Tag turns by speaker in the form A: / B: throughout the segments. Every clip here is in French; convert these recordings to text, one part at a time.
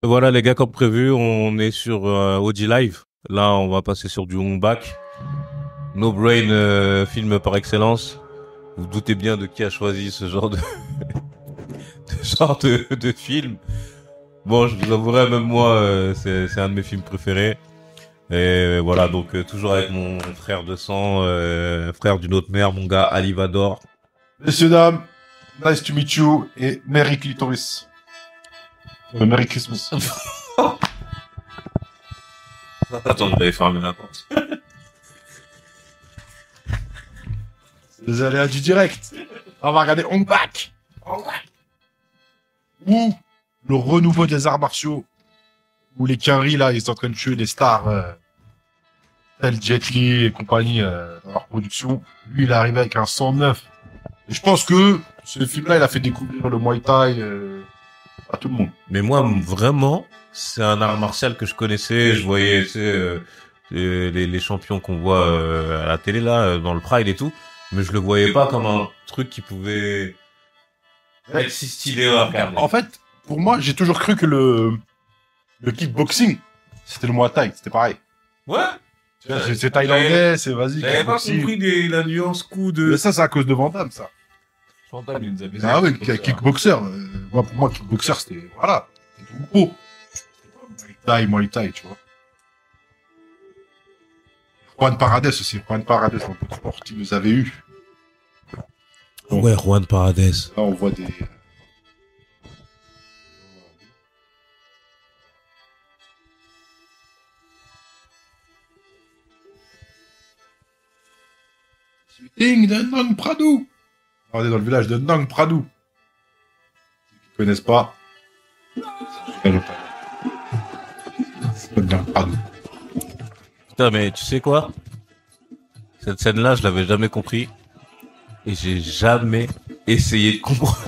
A: Voilà les gars, comme prévu, on est sur OG Live. Là, on va passer sur du Hong Bak. No Brain, film par excellence. Vous vous doutez bien de qui a choisi ce genre de film. Bon, je vous avouerai, même moi, c'est un de mes films préférés. Et voilà, donc toujours avec mon frère de sang, frère d'une autre mère, mon gars Ali Vador.
B: Messieurs, dames, nice to meet you et Merry Clitoris. Merry Christmas.
A: Attends, je vais fermer la porte.
B: Les aléas du direct. On va regarder Hong Bak. Ou le renouveau des arts martiaux. Où les Quinry, là, ils sont en train de tuer des stars, tels Jet Li et compagnie, dans leur production. Lui, il est arrivé avec un 109. Et je pense que ce film-là, il a fait découvrir le Muay Thai, à tout le monde.
A: Mais moi, vraiment, c'est un art martial que je connaissais. Je voyais, tu sais, les champions qu'on voit à la télé là, dans le Pride et tout. Mais je le voyais pas comme un truc qui pouvait être si stylé à regarder.
B: En fait, pour moi, j'ai toujours cru que le kickboxing, c'était le Muay Thai, c'était pareil.
A: Ouais.
B: C'est thaïlandais, c'est vas-y.
A: J'avais pas
B: kickboxing.
A: compris la nuance coup de.
B: Mais ça, c'est à cause de Van Damme, ça.
A: Chantal, il nous a baisé.
B: Ah oui, kickboxer. Moi, pour moi, kickboxer, c'était, voilà. C'était tout beau. C'était pas Muay Thai, tu vois. Juan Paredes aussi. Juan Paredes, dans le sport qu'il nous avait eu.
A: Ouais, Juan Paredes.
B: Là, on voit des... Shooting de Nang Pradou. On est dans le village de Nang Pradou. Ceux qui connaissent pas. C'est pas Nang Pradou.
A: Putain, mais tu sais quoi? Cette scène-là, je l'avais jamais compris. Et j'ai jamais essayé de comprendre.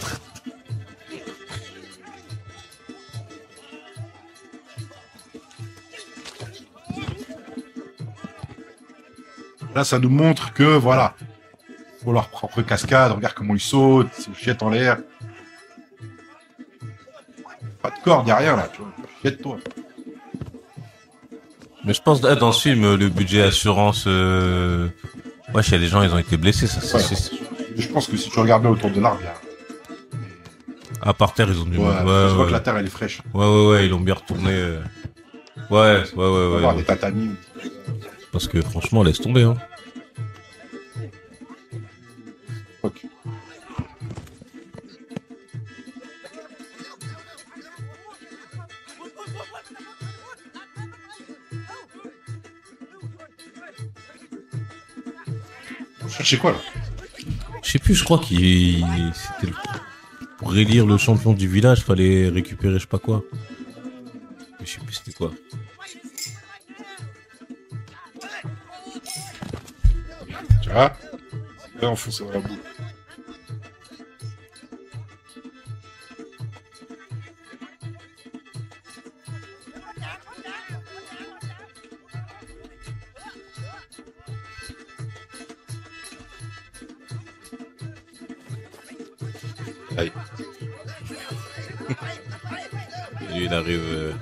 B: Là, ça nous montre que, voilà, pour leur propre cascade, regarde comment ils sautent, ils se jettent en l'air. Pas de corde, y a rien là, tu vois. Jette-toi.
A: Mais je pense, là, dans ce film, le budget assurance, ouais, il y a des gens, ils ont été blessés, ça,
B: Ouais.
A: c'est.
B: Je pense que si tu regardes bien autour de l'arbre, il y a...
A: À par terre, ils ont dû.
B: Ouais,
A: Ouais,
B: je vois
A: ouais,
B: que la terre, elle est fraîche.
A: ouais, ils l'ont bien retourné. Ouais,
B: On va voir
A: ouais.
B: des tatamis.
A: Parce que franchement, laisse tomber, hein.
B: Ok. Vous cherchez quoi là?
A: Je sais plus, je crois c'était pour élire le champion du village, fallait récupérer je sais pas quoi. Mais je sais plus c'était quoi.
B: Tu vois? C'est bien enfoncé dans la boue. Aïe.
A: Et lui, il arrive.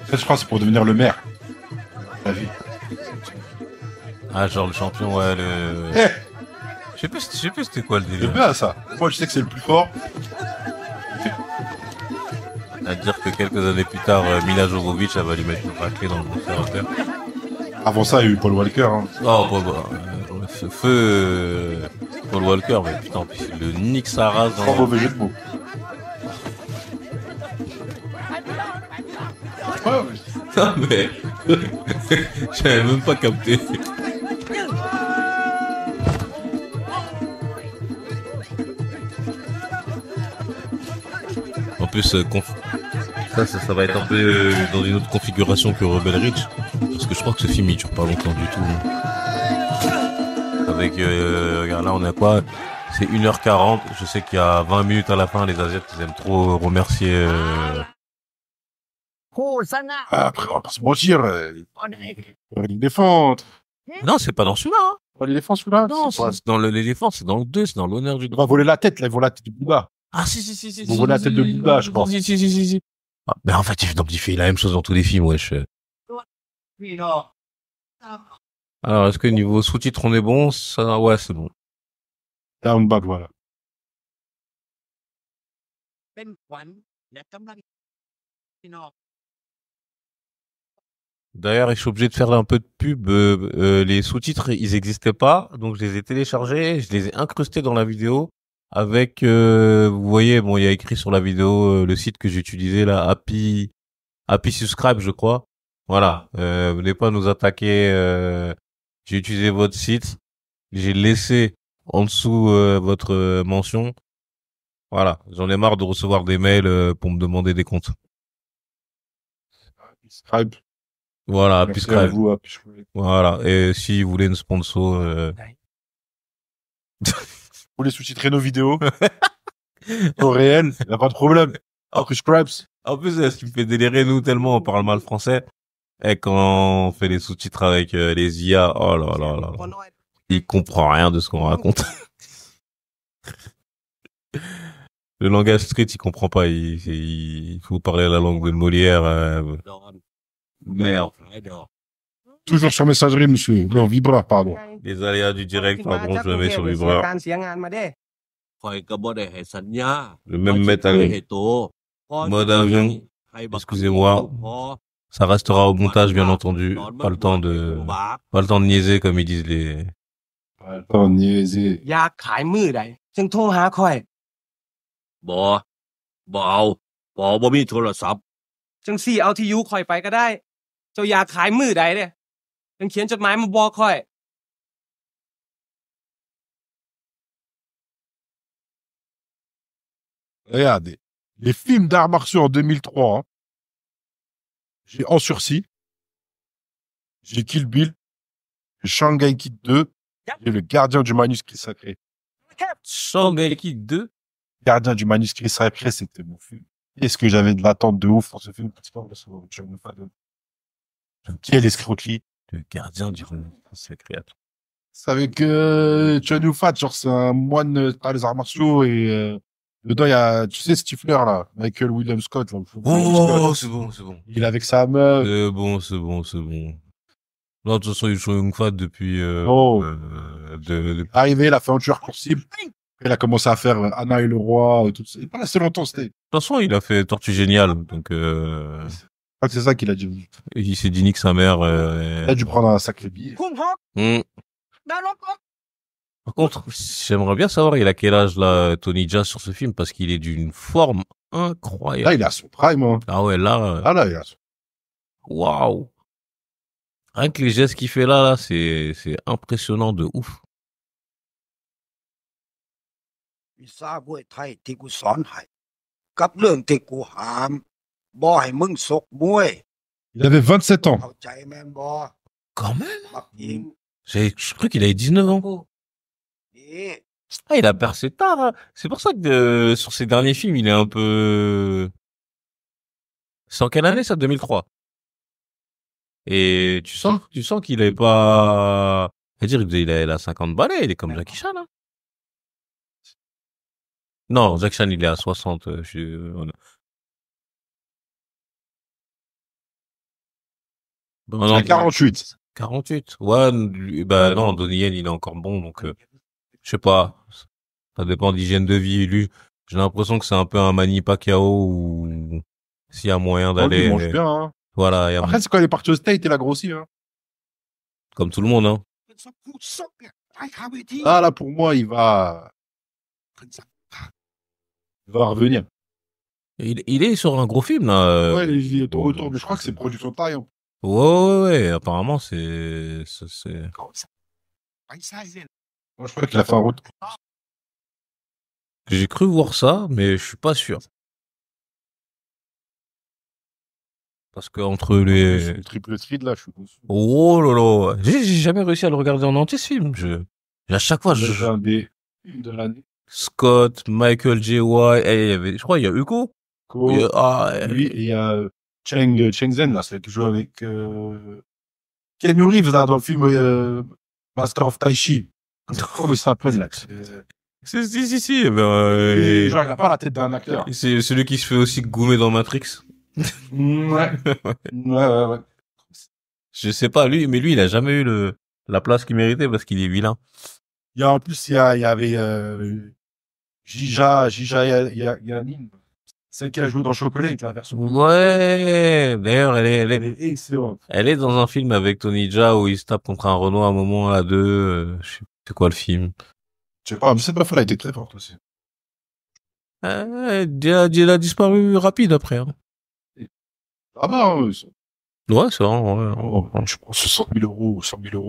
B: En fait, je crois que c'est pour devenir le maire. La vie.
A: Ah, genre le champion, ouais, le.
B: Eh,
A: Je sais plus c'était quoi le
B: c'est
A: délire.
B: bien ça. Moi, je sais que c'est le plus fort.
A: À dire que quelques années plus tard, Mila Jovovich, elle va lui mettre une raclée dans le conservateur.
B: Avant ça, il y a eu Paul Walker. Hein.
A: Oh, Paul Walker, mais putain, en plus, il le nique sa race
B: Sans
A: dans.
B: mauvais jeu de mots. Ouais, ouais.
A: Non, mais. J'avais même pas capté. En plus, ça va être un peu dans une autre configuration que Rebel Ridge. Parce que je crois que ce film il dure pas longtemps du tout. Avec, regarde là, on est à quoi? C'est 1h40. Je sais qu'il y a 20 minutes à la fin, les Asiates, ils aiment trop remercier.
B: Après, on va pas se mentir. L'éléphant.
A: Non, c'est pas dans celui-là. Hein.
B: Pas l'éléphant celui-là.
A: Non, c'est dans l'éléphant, c'est dans le 2, c'est dans l'honneur du
B: Il va
A: droit.
B: voler la tête, là, il vole la tête du Bouddha.
A: Ah, si.
B: Vous voyez la tête de Bouddha, je pense.
A: Si. Ah, mais en fait, il fait la même chose dans tous les films, wesh. Alors, est-ce que niveau sous-titres, on est bon? Ça, ouais, c'est bon.
B: Down bad, voilà.
A: D'ailleurs, je suis obligé de faire un peu de pub. Les sous-titres, ils n'existaient pas, donc je les ai téléchargés, je les ai incrustés dans la vidéo avec, vous voyez, bon, il y a écrit sur la vidéo le site que j'ai utilisé là, Happy Subscribe, je crois. Voilà, venez pas nous attaquer. J'ai utilisé votre site, j'ai laissé en dessous votre mention. Voilà, j'en ai marre de recevoir des mails pour me demander des comptes.
B: Scribe.
A: Voilà, Happy
B: Merci à
A: Subscribe.
B: vous, Happy Scribe.
A: Voilà, et si vous voulez une sponsor,
B: Vous voulez sous-titrer nos vidéos au réel, y a pas de problème. Happy Scribes.
A: En plus, ce qui me fait délirer, nous, tellement on parle mal français. Et quand on fait les sous-titres avec les IA, oh là là là là. Il comprend rien de ce qu'on raconte. Le langage street, il comprend pas. Il faut parler la langue de Molière. Merde.
B: Toujours sur messagerie, monsieur. Non, Vibra, pardon.
A: Les aléas du direct, pardon, je le mets sur vibreur.
C: ข่อยก็บ่ได้ให้สัญญา
A: Je vais même mettre un
C: ให้โต
A: mode avion. Excusez-moi. Ça restera au montage, bien entendu. Pas le temps de niaiser, comme ils disent les...
B: Pas niaiser.
D: อยากขายมือใดจึงโทรหาข่อย
C: บ่เอาบ่มีโทรศัพท์
D: จังสี่เอาที่อยู่ข่อยไปก็ได้ เจ้าอยากขายมือใดเด้จังเขียนจดหมายมาบอกข่อย
B: Regardez. Les films d'arts martiaux en 2003, hein. J'ai En Sursis. J'ai Kill Bill. J'ai Shanghai Kid 2. J'ai Le Gardien du manuscrit sacré.
A: Shanghai Kid 2.
B: Gardien du manuscrit sacré, c'était mon film. Est-ce que j'avais de l'attente de ouf pour ce film? Quelle escroquerie.
A: Le gardien du secret.
B: C'est avec Chun Yun-fat, genre c'est un moine des arts martiaux et dedans il y a, tu sais, Stifler là, Michael William Scott là.
A: Oh, c'est bon.
B: Il est avec sa meuf.
A: C'est bon. Non, de toute façon, il joue une fois depuis...
B: Arrivé, il a fait un tueur pour cible. Il a commencé à faire Anna et le roi, tout ça. Il est pas resté longtemps, c'était.
A: De toute façon, il a fait Tortue Géniale, donc
B: C'est ça qu'il a dit.
A: il s'est dit nique sa mère.
B: Il a dû prendre un sacré billet.
A: Par contre, j'aimerais bien savoir il a quel âge là, Tony Jaa sur ce film, parce qu'il est d'une forme incroyable.
B: Là, il est à son prime, hein.
A: Ah ouais, là,
B: Là, il est à son...
A: waouh. Rien que les gestes qu'il fait là, c'est impressionnant de ouf.
E: วิชามวยไทยที่กูสอนให้กับเรื่องที่กูหามบ่ให้มึงซกมวย
B: Il avait 27 ans.
E: เข้าใจแม่นบ่
A: Quand même.
E: บักหญิง
A: Je crois qu'il avait 19 ans.
E: นี่
A: Ah, il a percé tard, hein. C'est pour ça que sur ses derniers films, il est un peu... C'est en quelle année ça? 2003. Et tu sens qu'il est pas... C'est-à-dire, il a 50 balais, il est comme Jackie Chan, hein. Non, Jackie Chan, il est à 60.
B: Il a 48.
A: 48. Ouais, bah non, Donnie Yen, il est encore bon, donc je sais pas. Ça dépend d'hygiène de vie. Lui, j'ai l'impression que c'est un peu un Manny Pacquiao ou s'il y a moyen d'aller.
B: Il mange bien, hein.
A: Voilà.
B: Après, c'est quand il est parti au State, il a grossi, hein.
A: Comme tout le monde, hein.
E: เป็นสักพูดซกเนี่ยไอ้ขาเวที
B: Ah, là, pour moi, il va revenir.
A: Il est sur un gros film, là.
B: Ouais, il est de retour, mais je crois que c'est production taille, hein.
A: Ouais. Apparemment, c'est...
E: ไปใส่เส้น
B: Moi, je crois qu'il a fait un retour.
A: J'ai cru voir ça, mais je suis pas sûr. Parce que entre les...
B: Le triple thread, là, je suis dessus.
A: Oh là là. J'ai jamais réussi à le regarder en entier, ce film. À chaque fois,
B: J'ai un des films de l'année.
A: Scott, Michael J. White, je crois, il y a Hugo.
B: Lui, et il y a Cheng Zhen, là, c'est qui joue avec Keanu Reeves, là, dans le film Master of Tai Chi. Comment il s'appelle, là?
A: Si.
B: Genre, il a pas la tête d'un acteur.
A: C'est celui qui se fait aussi goumer dans Matrix.
B: Ouais. Ouais.
A: Je sais pas, lui, il a jamais eu la place qu'il méritait parce qu'il est vilain.
B: En plus, il y avait Jija Yanin, celle qui a joué dans Chocolat, la version.
A: Ouais, d'ailleurs,
B: Elle est excellente.
A: elle est dans un film avec Tony Jaa où il se tape contre un Renault à un moment, à deux, je sais plus c'est quoi le film.
B: Je sais pas, mais cette meuf, elle a été très forte aussi.
A: Elle a disparu rapide après, hein.
B: Ah bah,
A: Ouais, c'est vrai, ouais.
B: je pense 60 000 euros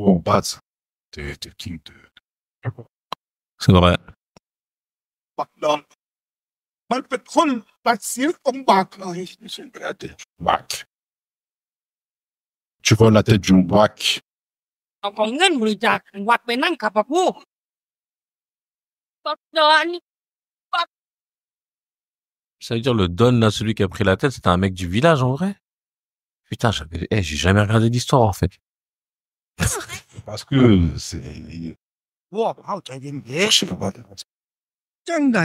B: en base. T'es le king de...
A: C'est vrai.
E: บักดอนมันเป็นคนตัดสินองค์บากเลย
B: Bac. Tu vois la tête du bac.
F: เอาของเงินบริจาควัดไปนั่งขับพระผู้บักดอน
A: Ça veut dire le Don, là, celui qui a pris la tête, c'était un mec du village, en vrai? Putain, j'ai jamais regardé l'histoire, en fait.
B: Parce que c'est...
E: พวกเขาใจเย็น
B: Je sais pas.
E: ๆจังได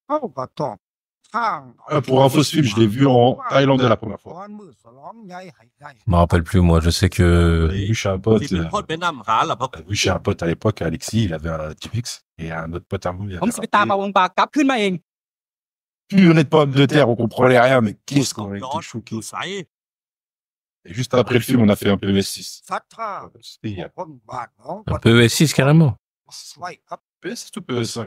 E: เขาก็ต้องทาง
B: Pour info, ce film, je l'ai vu en thaïlandais la première fois.
E: ก่อนมือสลองใหญ่ให้ได้
A: Je me rappelle plus, moi. Je sais que...
B: J'ai vu chez un pote.
C: ที่เป็นคนเป็นน้ำหาล่ะเพราะ
B: J'ai vu chez un pote à l'époque, Alexis, il avait un Tipix. Et un autre pote à moi, il
D: ผม
B: avait
D: สิไปตาม
B: un...
D: เอาวงปากกลับขึ้นมาเอง
B: Purée de pommes de terre, on comprenait rien, mais qu'est-ce qu'on a
C: ร้อ
B: été
C: น
B: choqués.
C: ใส
B: Et juste après le film, on a fait un PES6.
E: ศรัทธา
B: C'était il y a
E: คนบาทน้อง
A: Un PES6, carrément.
E: ไว้ครับ
B: PES6 ou PES5?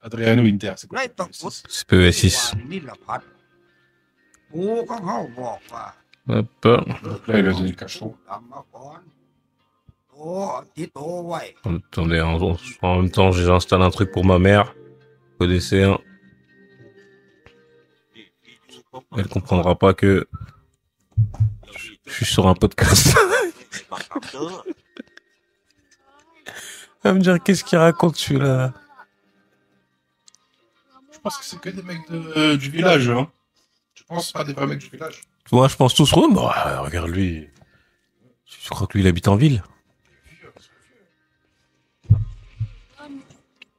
B: Adriano Inter, c'est
E: ได้
B: quoi?
E: ต้องพุทธ
A: C'est PES6.
E: นิลพัฒน์ปู่ของเขาบอกว่า
A: Hop.
B: Donc là, il a donné le cachot.
E: กรรมก่อนโตที่โตไว้
A: Attendez, en même temps, j'installe un truc pour ma mère. Connaissez un. Elle comprendra pas que je suis sur un podcast.
C: บักกับเด้อ
A: Elle va me dire, qu'est-ce qu'il raconte, celui-là?
B: Je pense que c'est que des mecs du village, hein. Je pense pas des vrais mecs du village.
A: Moi, je pense tous, ouais, bah, regarde lui. Je crois que lui, il habite en ville.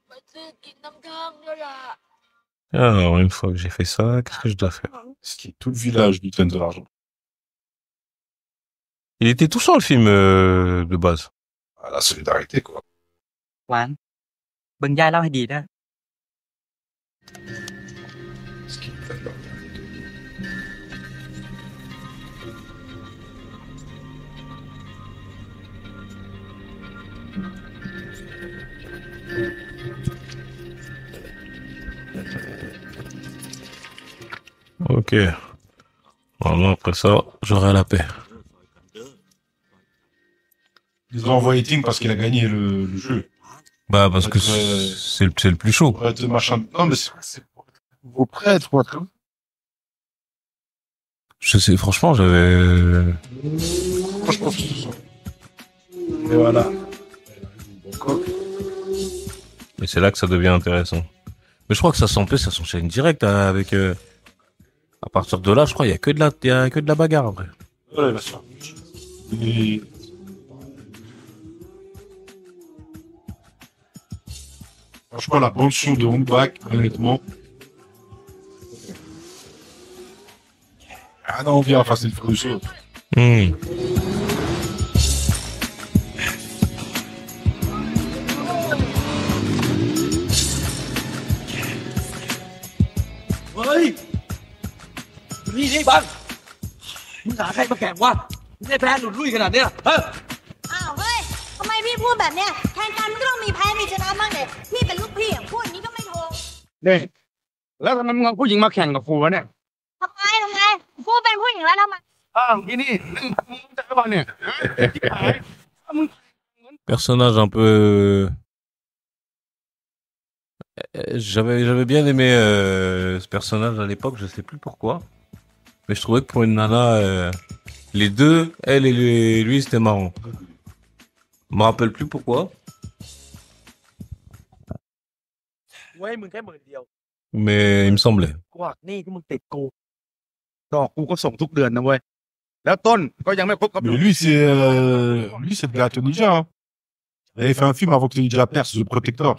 F: ไปซื้อกินน้ำทางด้วยล่ะ
A: Alors, une fois que j'ai fait ça, qu'est-ce que je dois faire?
B: Ce qui est tout le village lui donne de l'argent.
A: Il était tout seul, le film, de base.
B: Ah, la solidarité, quoi.
G: หวานเบิ่งยายเล่าให้ดีนะ
B: Ce qui donne l'argent.
A: Ok. Normalement, après ça, j'aurai la paix.
B: Ils ont envoyé Ting parce qu'il a gagné le jeu.
A: Bah, parce que c'est le plus chaud.
B: Pour être machin. Non, mais c'est vos prêtres, quoi.
A: Je sais, franchement, j'avais...
B: Franchement, c'est ça. Et voilà.
A: Et c'est là que ça devient intéressant. Mais je crois que ça s'enchaîne direct avec... à partir de là, je crois, il y a que de la bagarre, après.
B: Ouais, bien sûr. Et... Franchement, la bande son de Hong Bak, honnêtement. Ah non, on vient Fast and Furious.
A: Hmm.
C: เฮ้ยนี่บังมึงหาใครมาแข่งวะมึงได้แพ้หลุดลุ่ยขนาดเนี้ยฮะ
H: อ้าวเฮ้ย ทำไมพี่พูดแบบเนี้ยแข่งกันมันก็ต้องมีแพ้มีชนะบ้างเด็พี่เป็นลูกพี่อ่ะพูดอย่างนี้ก็ไม่ถูก
I: เนี่ยแล้วทำไมมึงเอาผู้หญิงมาแข่งกับกูวะเนี่ย
H: ทำไมพูดเป็นผู้หญิงแล้วทำไม
I: อ้าวอีนี่มึงจะเอาเนี่ยที่หายมึง
A: Personnage un peu... J'avais bien aimé ce personnage à l'époque, je sais plus pourquoi. Mais je trouvais que pour une nana, les deux, elle et lui, c'était marrant. Je me rappelle plus pourquoi.
G: เว้ยมึงแค่หมื่นเดียว
A: Mais il me semblait.
G: กูหักหนี้ที่มึงติดกู
I: ดอกกูก็ส่งทุกเดือนนะเว้ยแล้วต้นก็ยังไม่ครบกับ
B: Mais lui, c'est le gars Tony Jaa, hein. Il avait fait un film avant que Tony Jaa perce, The Protector.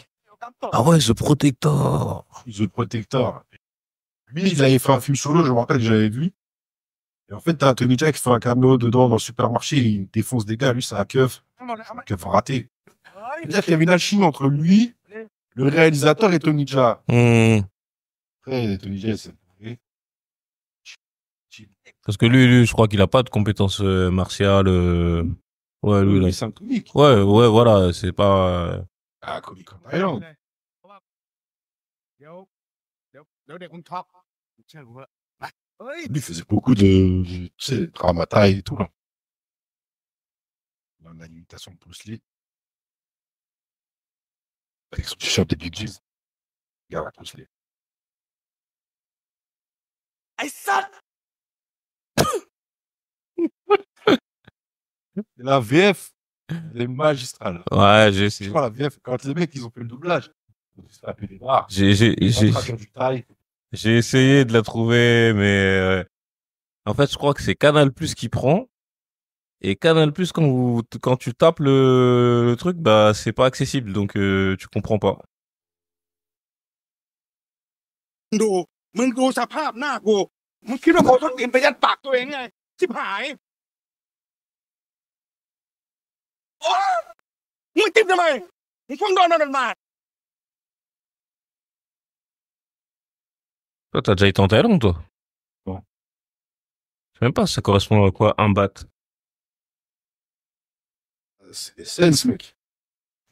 A: Ah ouais, The Protector.
B: The Protector. Lui, il avait fait un film solo, je me rappelle que j'avais vu. Et en fait, t'as Tony Jaa qui fait un caméo dedans dans le supermarché, il défonce des gars, lui, c'est un keuf. Un keuf raté. C'est-à-dire qu'il y avait une alchimie entre lui, le réalisateur et Tony Jaa. Après, Tony Jaa, c'est...
A: Parce que lui, je crois qu'il a pas de compétences martiales. Ouais, lui, là.
B: C'est un comique.
A: Ouais, voilà, c'est pas.
B: Ah, comique en Thaïlande.
I: เดี๋ยวเด็กคุณช็อกเชื่อกูเถอะมาเฮ้ย
B: Lui, il faisait beaucoup de, tu sais, drama thaï et tout, là. Dans l'imitation de Bruce Lee. Avec son t-shirt des Big G's. Regarde, Bruce Lee.
C: ไอ้สัตว์
B: La VF, elle est magistrale.
A: Ouais,
B: Je crois la VF, quand les mecs, ils ont fait le doublage, ils ont se taper les bras.
A: J'ai essayé de la trouver, mais en fait, je crois que c'est Canal Plus qui prend. Et Canal Plus, quand tu tapes le truc, bah, c'est pas accessible, donc tu comprends pas.
I: ดูมึงดูสภาพหน้ากูมึงคิดว่าผมต้องกินไปยัดปากตัวเองไงชิบหายโอ๊ยมึงจิ้มทำไมมึงเพิ่งโดนนั่นมา
A: Toi, t'as déjà été en Thaïlande, toi?
B: Bon.
A: Je sais même pas, ça correspond à quoi, un bat?
B: C'est des scènes, ce mec.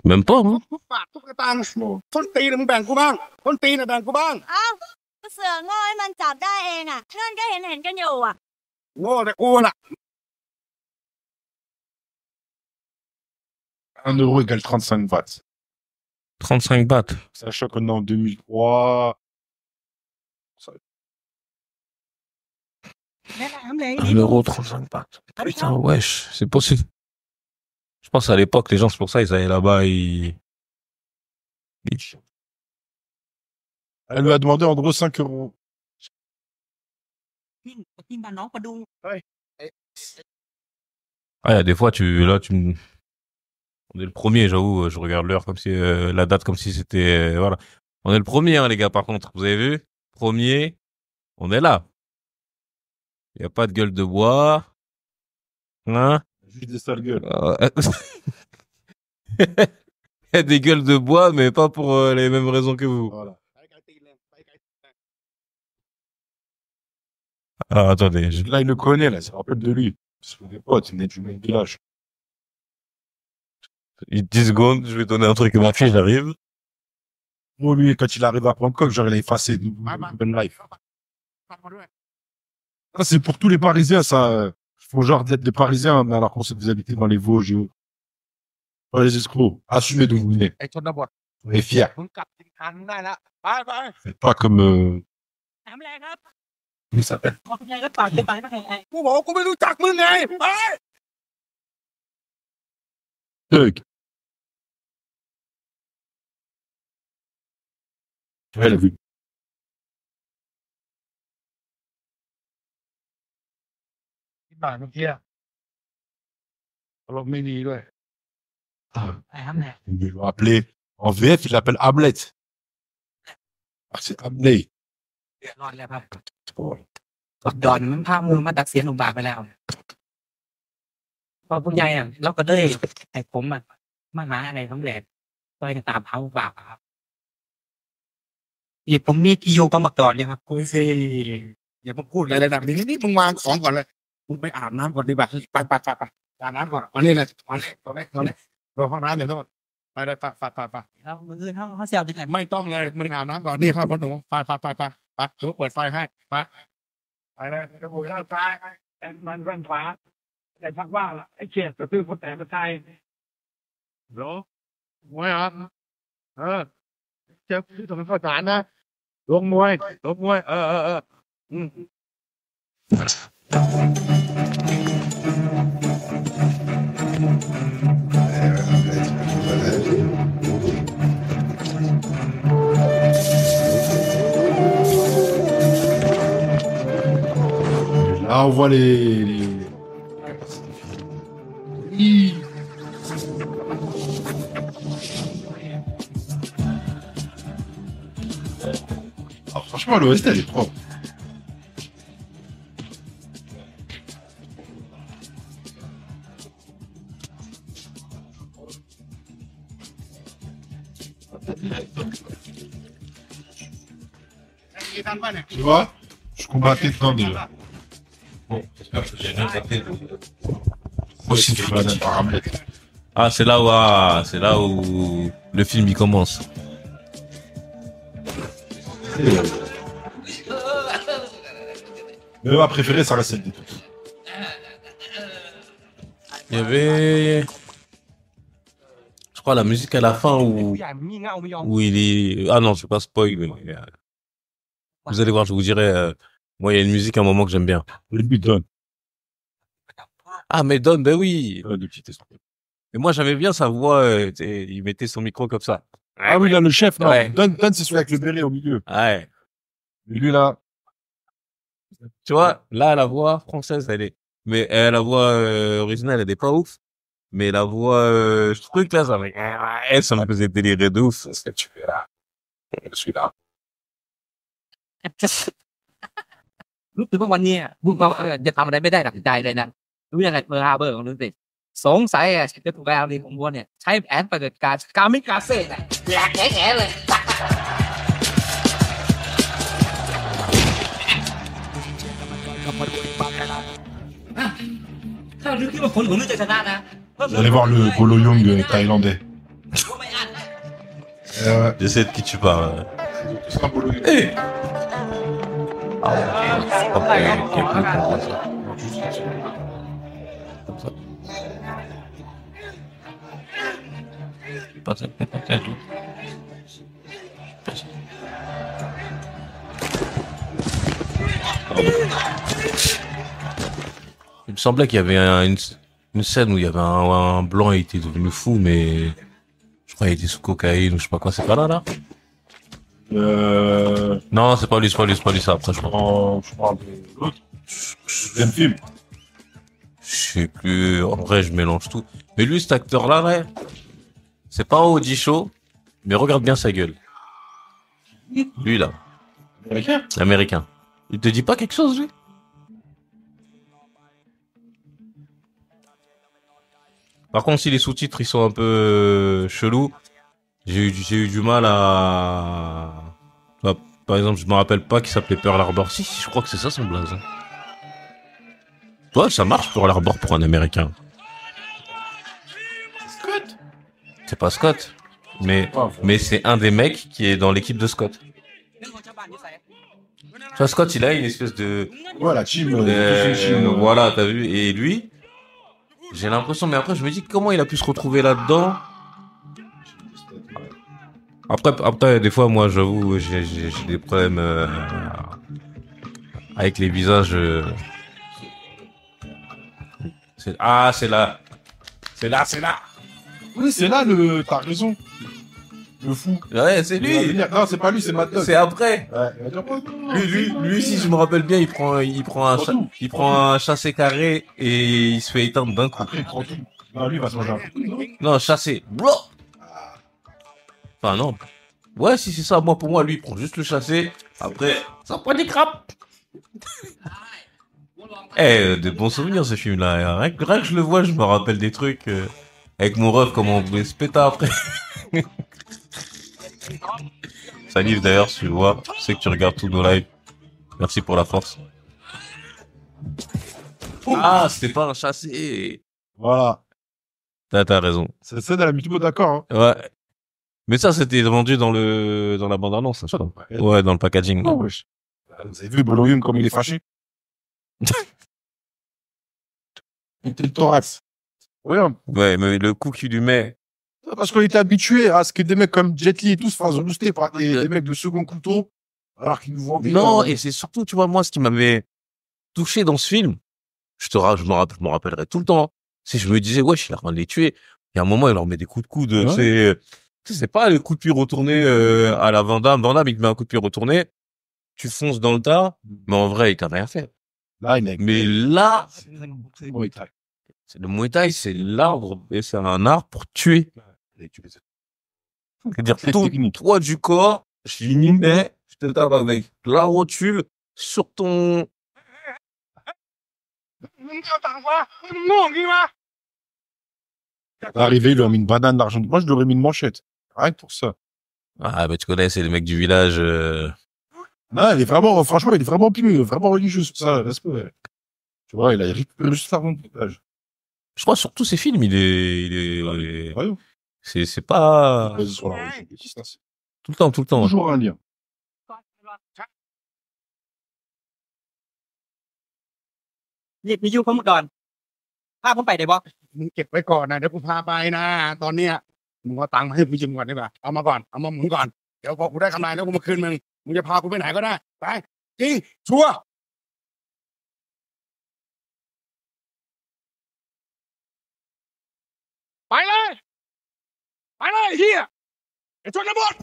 A: Même pas, hein?
I: ทุกบาททุกกระตังต้นตีนมึงแบ่งกูบ้างต้นตีนน่ะแบ่งกูบ้าง
H: เอ้าก็เสือโง่ให้มันจับได้เองอ่ะเพื่อนก็เห็นกันอยู่อ่ะ
I: โง่แต่กูน่ะ
B: 1 euro égale 35 bahts.
A: 35 bahts.
B: Sachant qu'on est en 2003.
A: Un euro, 35 bahts. Putain, wesh, c'est possible. Je pense à l'époque, les gens, c'est pour ça, ils allaient là-bas,
B: Elle lui a demandé en gros 5 euros.
G: ที่บ้านน้องประดุง
A: Ah, il y a des fois, on est le premier, j'avoue, je regarde l'heure comme si, la date comme si c'était, voilà. On est le premier, hein, les gars, par contre. Vous avez vu? Premier, on est là. Il n'y a pas de gueule de bois. Hein?
B: Juste des sales gueules.
A: Il y a des gueules de bois, mais pas pour les mêmes raisons que vous.
B: Voilà.
A: Alors, attendez.
B: Là, il le connaît, là, ça rappelle de lui. C'est des potes, il est du même village.
A: 10 secondes, je vais donner un truc à ma fille, j'arrive.
B: Moi, lui, quand il arrive à Bangkok, genre, il a effacé Urban Life. Ça, c'est pour tous les Parisiens, ça. Faut genre d'être des Parisiens, mais alors qu'on sait que vous habitez dans les Vosges. Pas les escrocs. Assumez d'où vous venez.
I: ไอ้ชนบท
B: Soyez fiers.
I: มึงกลับทิศทางมึงได้ละไปไป
B: Faites pas comme,
H: ทำอะไรครับ
B: comment il s'appelle?
H: บอกยังไงก็ปากไปไม่ให้
I: กูบอกว่ากูไม่รู้จักมึงไงไป
B: Thug. Ouais, l'a vu.
I: ที่บ้านเมื่อกี้อารมณ์ไม่ดีด้วย
G: ไอ้ครับแม่
B: Ils l'ont appelé, en VF, il l'appelle Hamlet. Ah, c'est Hamlet.
G: รอดแล้วครับกดดอนมันพามือมาตักเสียนอุบาทไปแล้วพอผู้ใหญ่อ่ะเราก็เลยให้ผมอ่ะมาหาอะไรสำเร็จก็เลยตามหาอุบาทครับอีผมมีที่อยู่ประมาณก่อนเนี่ยครับ
I: คุยสิอย่ามาพูดอะไรแบบนี้นี่มึงวางของก่อนเลยมึงไปอาบน้ำก่อนดีกว่าไปอาบน้ำก่อนวันนี้เลยวันนี้ตอนนี้รอห้องน้ำเดี๋ยวโน่นไปเลยไป
G: แล้วมืออื่นเขาเสียบที่ไหน
I: ไม่ต้องเลยมึงอาบน้ำก่อนนี่พ่อหนูไปถือเปิดไฟให้ไปเลยจะบุยร่างกายแต่มันแว่นฟ้าแต่ชักว่าล่ะไอ้เขียดกระตื้อคนแต่มาไทยโหรอมวยเหรอเจ้าที่ต้องเป็นข้าวสารนะลงมวย
B: Là, on voit les... Franchement, l'OST, elle est propre. Tu vois, je combattais dedans déjà.
A: Bon, j'espère que j'ai bien capté.
B: Aussi, tu vas d'un paramètre.
A: Ah, c'est là où le film il commence.
B: Mais ma préférée, ça reste celle des tous.
A: Il y avait, je crois, la musique à la fin
D: ผู้ใหญ่มันงี่เง่าไม่ยอม
A: où il est, ah non, je vais pas spoil, mais, vous allez voir, je vous dirai, moi, il y a une musique à un moment que j'aime bien.
B: Le but donne.
A: Ah, mais Don, ben oui.
B: De petit esprit.
A: Et moi, j'aimais bien sa voix, il mettait son micro comme ça.
B: Ah oui, là, le chef, non.
A: Ouais.
B: Don, c'est celui avec le béret au milieu.
A: Ouais.
B: Mais lui, là.
A: Tu vois, là, la voix française, elle est, mais la voix originale, elle est pas ouf. Mais la voix truc là, ça me faisait délirer de ouf.
B: Qu'est-ce que tu fais là? Je suis là.
G: รู้สึกว่าวันนี้พูดว่าจะทำอะไรไม่ได้ดังใจเลยนะรู้ยังไงเบอร์ฮาร์เบอร์ของนึกสิสงสัยจะถูกแล้วนี่ผมว่าเนี่ยใช้แผนปฏิบัติการกามิกาเซ่เนี่ยแหลกแฉะเลย ถ้านึกคิดว่าผลของนึกจะชนะนะ
B: Vous allez voir le Bolo Young thaïlandais.
A: Je sais de qui tu parles.
B: C'est un Bolo Young.
A: Hey. Ah ouais, ok, comme ça. Pas ça, pas ça, tout. Il me semblait qu'il y avait une scène où il y avait un blanc, il était devenu fou, mais je crois qu'il était sous cocaïne ou je sais pas quoi, c'est pas là? Non, c'est pas lui, ça, après je crois.
B: Je parle de l'autre. Deuxième film.
A: Je sais plus, en vrai je mélange tout. Mais lui, cet acteur-là, là, c'est pas Audi Show, mais regarde bien sa gueule. Lui, là.
B: Américain?
A: L'américain. Il te dit pas quelque chose, lui? Par contre, si les sous-titres ils sont un peu chelous, j'ai eu du mal à. Par exemple, je me rappelle pas qu'il s'appelait Pearl Harbor. Si, je crois que c'est ça son blaze. Toi, ça marche Pearl Harbor pour un Américain.
B: Scott?
A: C'est pas Scott, mais c'est un des mecs qui est dans l'équipe de Scott. Tu vois, Scott, il a une espèce de.
B: Ouais, la team.
A: Voilà, t'as vu. Et lui, j'ai l'impression, mais après, je me dis comment il a pu se retrouver là-dedans. Après, des fois, moi, j'avoue, j'ai des problèmes avec les visages. C'est là. C'est là.
B: Oui, c'est là t'as raison. Le fou.
A: Ouais, c'est lui.
B: Non, c'est pas lui, c'est Mad Dog.
A: C'est après.
B: Ouais.
A: Lui, si je me rappelle bien, il prend un chassé carré et il se fait éteindre d'un coup.
B: Après, il prend tout. Non, lui, il va se manger un coup.
A: Non, chassé. Bro. Enfin, non. Ouais, si c'est ça, pour moi, lui, il prend juste le chassé. Après, ça prend des crapes. Des bons souvenirs, ce film-là. Rien que je le vois, je me rappelle des trucs, avec mon ref, comment on pouvait se péter après. Salut d'ailleurs, si tu le vois, je sais que tu regardes tous nos lives. Merci pour la force. Ah, c'était pas un chassé.
B: Voilà.
A: T'as raison.
B: C'est ça, elle a mis tout le monde d'accord, hein.
A: Ouais. Mais ça, c'était vendu dans la bande-annonce. Ça, ouais, dans le packaging.
B: Oh, wesh. Vous avez vu Bolo Young comme il est fâché? Il était le thorax. Ouais,
A: ouais, mais le coup qu'il lui met.
B: Parce qu'on était habitué à ce que des mecs comme Jet Li et tout se fassent rouster par des mecs de second couteau, alors qu'ils nous vendent.
A: Non, et c'est surtout, tu vois, moi, ce qui m'avait touché dans ce film, je me rappellerai tout le temps. Si je me disais, wesh, il est en train de les tuer. Il y a un moment, il leur met des coups de coude. Ouais. C'est pas le coup de pied retourné à la Van Damme. Van Damme, il te met un coup de pied retourné. Tu fonces dans le tas, mais en vrai, il t'a rien fait.
B: Là,
A: mais là,
B: c'est
A: le Muay Thai, c'est l'arbre, et c'est un art pour tuer. C'est-à-dire, toi du corps, je Tu te tapes avec la rotule sur ton...
I: มึงเอาตังค์วะมึงโง่อย่างงี้วะ
B: Arrivé, il lui a mis une banane d'argent. Moi, je lui aurais mis une manchette. Rien que pour ça.
A: Ah, mais tu connais, c'est les mecs du village.
B: Non, il est vraiment, franchement, il est vraiment pieux, vraiment religieux sur ça, respect. Ouais. Tu vois, il a récupéré juste l'argent de l'âge.
A: Je crois sur tous ces films, il est...
B: Ouais.
A: C'est pas...
B: Sur la religion. C'est ça, c'est
A: Tout le temps, tout le temps.
B: toujours un lien.
G: เรียกพี่ยูพระมุดอนพาผมไปได้บ่
I: มึงเก็บไว้ก่อนนะเดี๋ยวกูพาไปนะตอนเนี้ยมึงเอาตังค์มาให้กูยืมก่อนดีกว่าเอามาก่อนเอามาหมุนก่อนเดี๋ยวพอกูได้กำไรแล้วกูมาคืนมึงจะพากูไปไหนก็ได้ไปจริงชัวร์ไปเลยไอ้เหี้ยไอ้ชนบท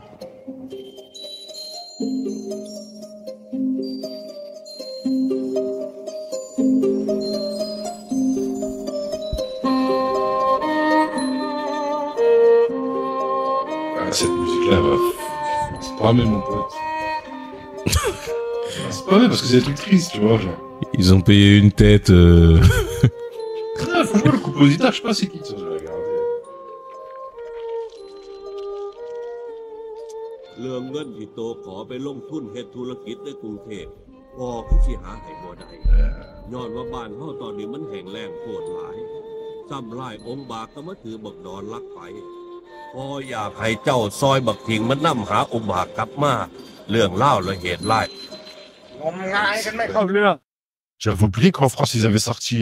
B: Ah, cette musique-là, c'est pas même, mon pote. C'est pas même parce que c'est des trucs tristes, tu vois, genre.
A: Ils ont payé une tête...
B: Ah, franchement, le compositeur, je sais pas c'est qui, ça, je vais regarder.
J: เรื่องเงินที่โตขอไปลงทุนเฮ็ดธุรกิจในกรุงเทพพอคือสิหาให้บ่ได้ย้อนว่าบ้านเฮาตอนนี้มันแห้งแล้งโคตรหลายซ้ำหลายองค์บากก็มาถือบักดอนลักไปพออยากให้เจ้าซอยบักถิงมันนำหาองค์บากกลับมาเรื่องเล่าและเหตุร้าย
I: งมงายกันไม่เข้าเรื่อง
B: J'avais oublié qu'en France, ils avaient sorti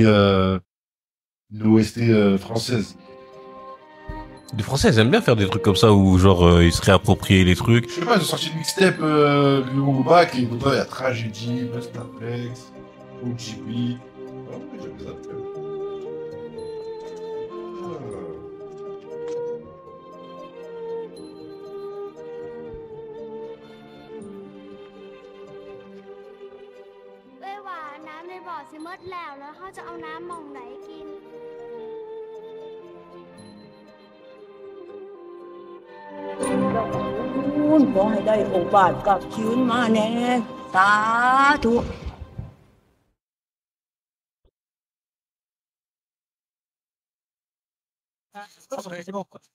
B: une OST française.
A: Les Français, ils aiment bien faire des trucs comme ça où, genre, ils se réapproprient les trucs.
B: Je sais pas, ils ont sorti une mixtape au bac, et dedans, il y a Tragédie, Mustaplex, OGB. Ah ouais, j'avais ça.
K: Ôi, ขอให้ได้โอกาสกลับคืนมาแน่สาธุ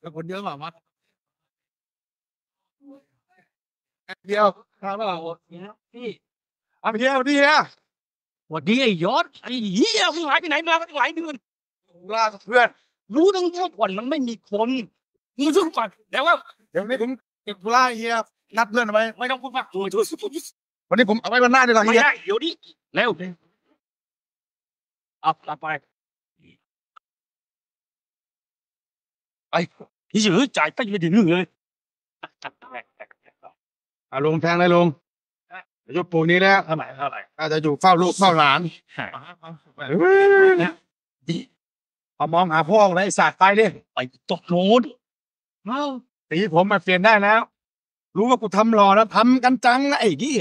I: แล้วคนเยอะมากมั้ยเดียวทางเราพี่เอาไปเที่ยวดิฮะ
F: สวัสดีไอ้ยอดไอ้เหี้ยมึงหายไปไหนมาตั้งหลายเดือน
I: ล่าเพื่อน
F: รู้ตั้งแต่ก่อนมันไม่มีคนมึงซึ่งก่อนเดี๋ยวว่า
I: เดี๋ยวนี้ผมเก็บธุระเฮียนัดเพื่อนเอาไว้
F: ไม่ต้องพูดมากโอ้ย
I: วันนี้ผมเอาไว้วันหน้าดีกว่า
F: ไม่
I: เฮีย
F: ได้เดี๋ยวดิเร็วเอากลับไปไอ้พี่สือจ่ายตั้งไปถึงหนึ่งเลย
I: ลงแทงเลยลงเดี๋ยวปู่นี้แล้ว
F: เท่าไหร่
I: อาจจะอยู่เฝ้าลูกเฝ้าหลานเอามองหาพ่อไอ้สัตว์ไปดิ
F: ไปตกโน้นเอ้า
I: สีผมมาเปลี่ยนได้แล้ว รู้ว่ากูทำหล่อแล้วทำกันจังนะไอ้กี้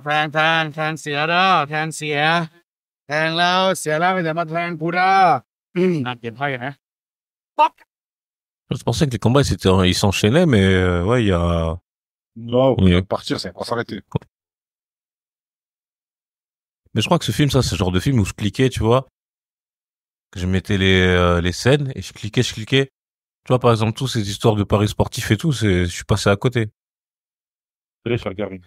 I: แทงเสียเด้อแทงเสียแทงแล้วเสียแล้วไม่แต่มาแทงกูเด้อน่าเกลียดไพ่นะ
A: Je pensais que les combats, ils s'enchaînaient, mais ouais, il y a...
B: Non,
A: il y a...
B: partir, c'est pour s'arrêter.
A: Mais je crois que ce film, ça, c'est le genre de film où je cliquais, tu vois, que je mettais les scènes, et je cliquais. Tu vois, par exemple, toutes ces histoires de paris sportifs et tout, je suis passé à côté.
B: Allez, faire Gary.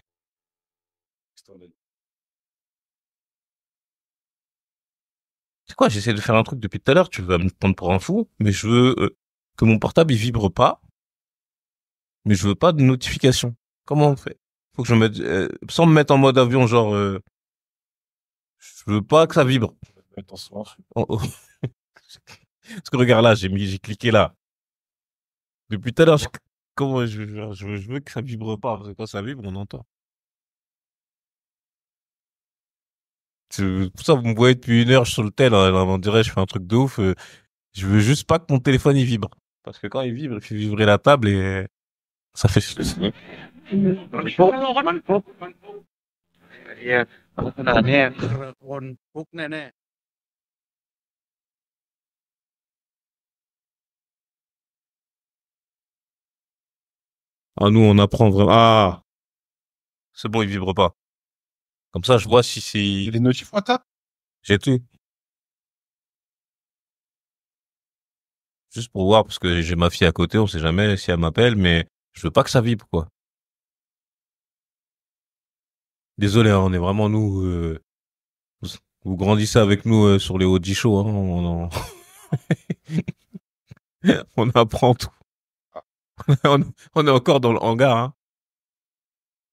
A: C'est quoi, j'essaie de faire un truc depuis tout à l'heure, tu vas me prendre pour un fou, mais je veux que mon portable, il vibre pas, mais je veux pas de notification. Comment on fait? Faut que je me mette, sans me mettre en mode avion, genre, je veux pas que ça vibre. Parce que regarde là, j'ai cliqué là. Depuis tout à l'heure, comment je veux que ça vibre pas, parce que quand ça vibre, on entend. C'est pour ça, vous me voyez depuis 1 heure, je suis sur le tel, on dirait, je fais un truc de ouf, je veux juste pas que mon téléphone, il vibre. Parce que quand il vibre, il fait vibrer la table et ça fait... Ah, nous, on apprend vraiment. Ah, c'est bon, il vibre pas. Comme ça, je vois si c'est...
B: Les notifs WhatsApp?
A: J'ai tout. Juste pour voir, parce que j'ai ma fille à côté, on sait jamais si elle m'appelle, mais je veux pas que ça vibre, quoi. Désolé, hein, on est vraiment nous, vous grandissez avec nous sur les OG shows, hein, on apprend tout. On est encore dans le hangar, hein.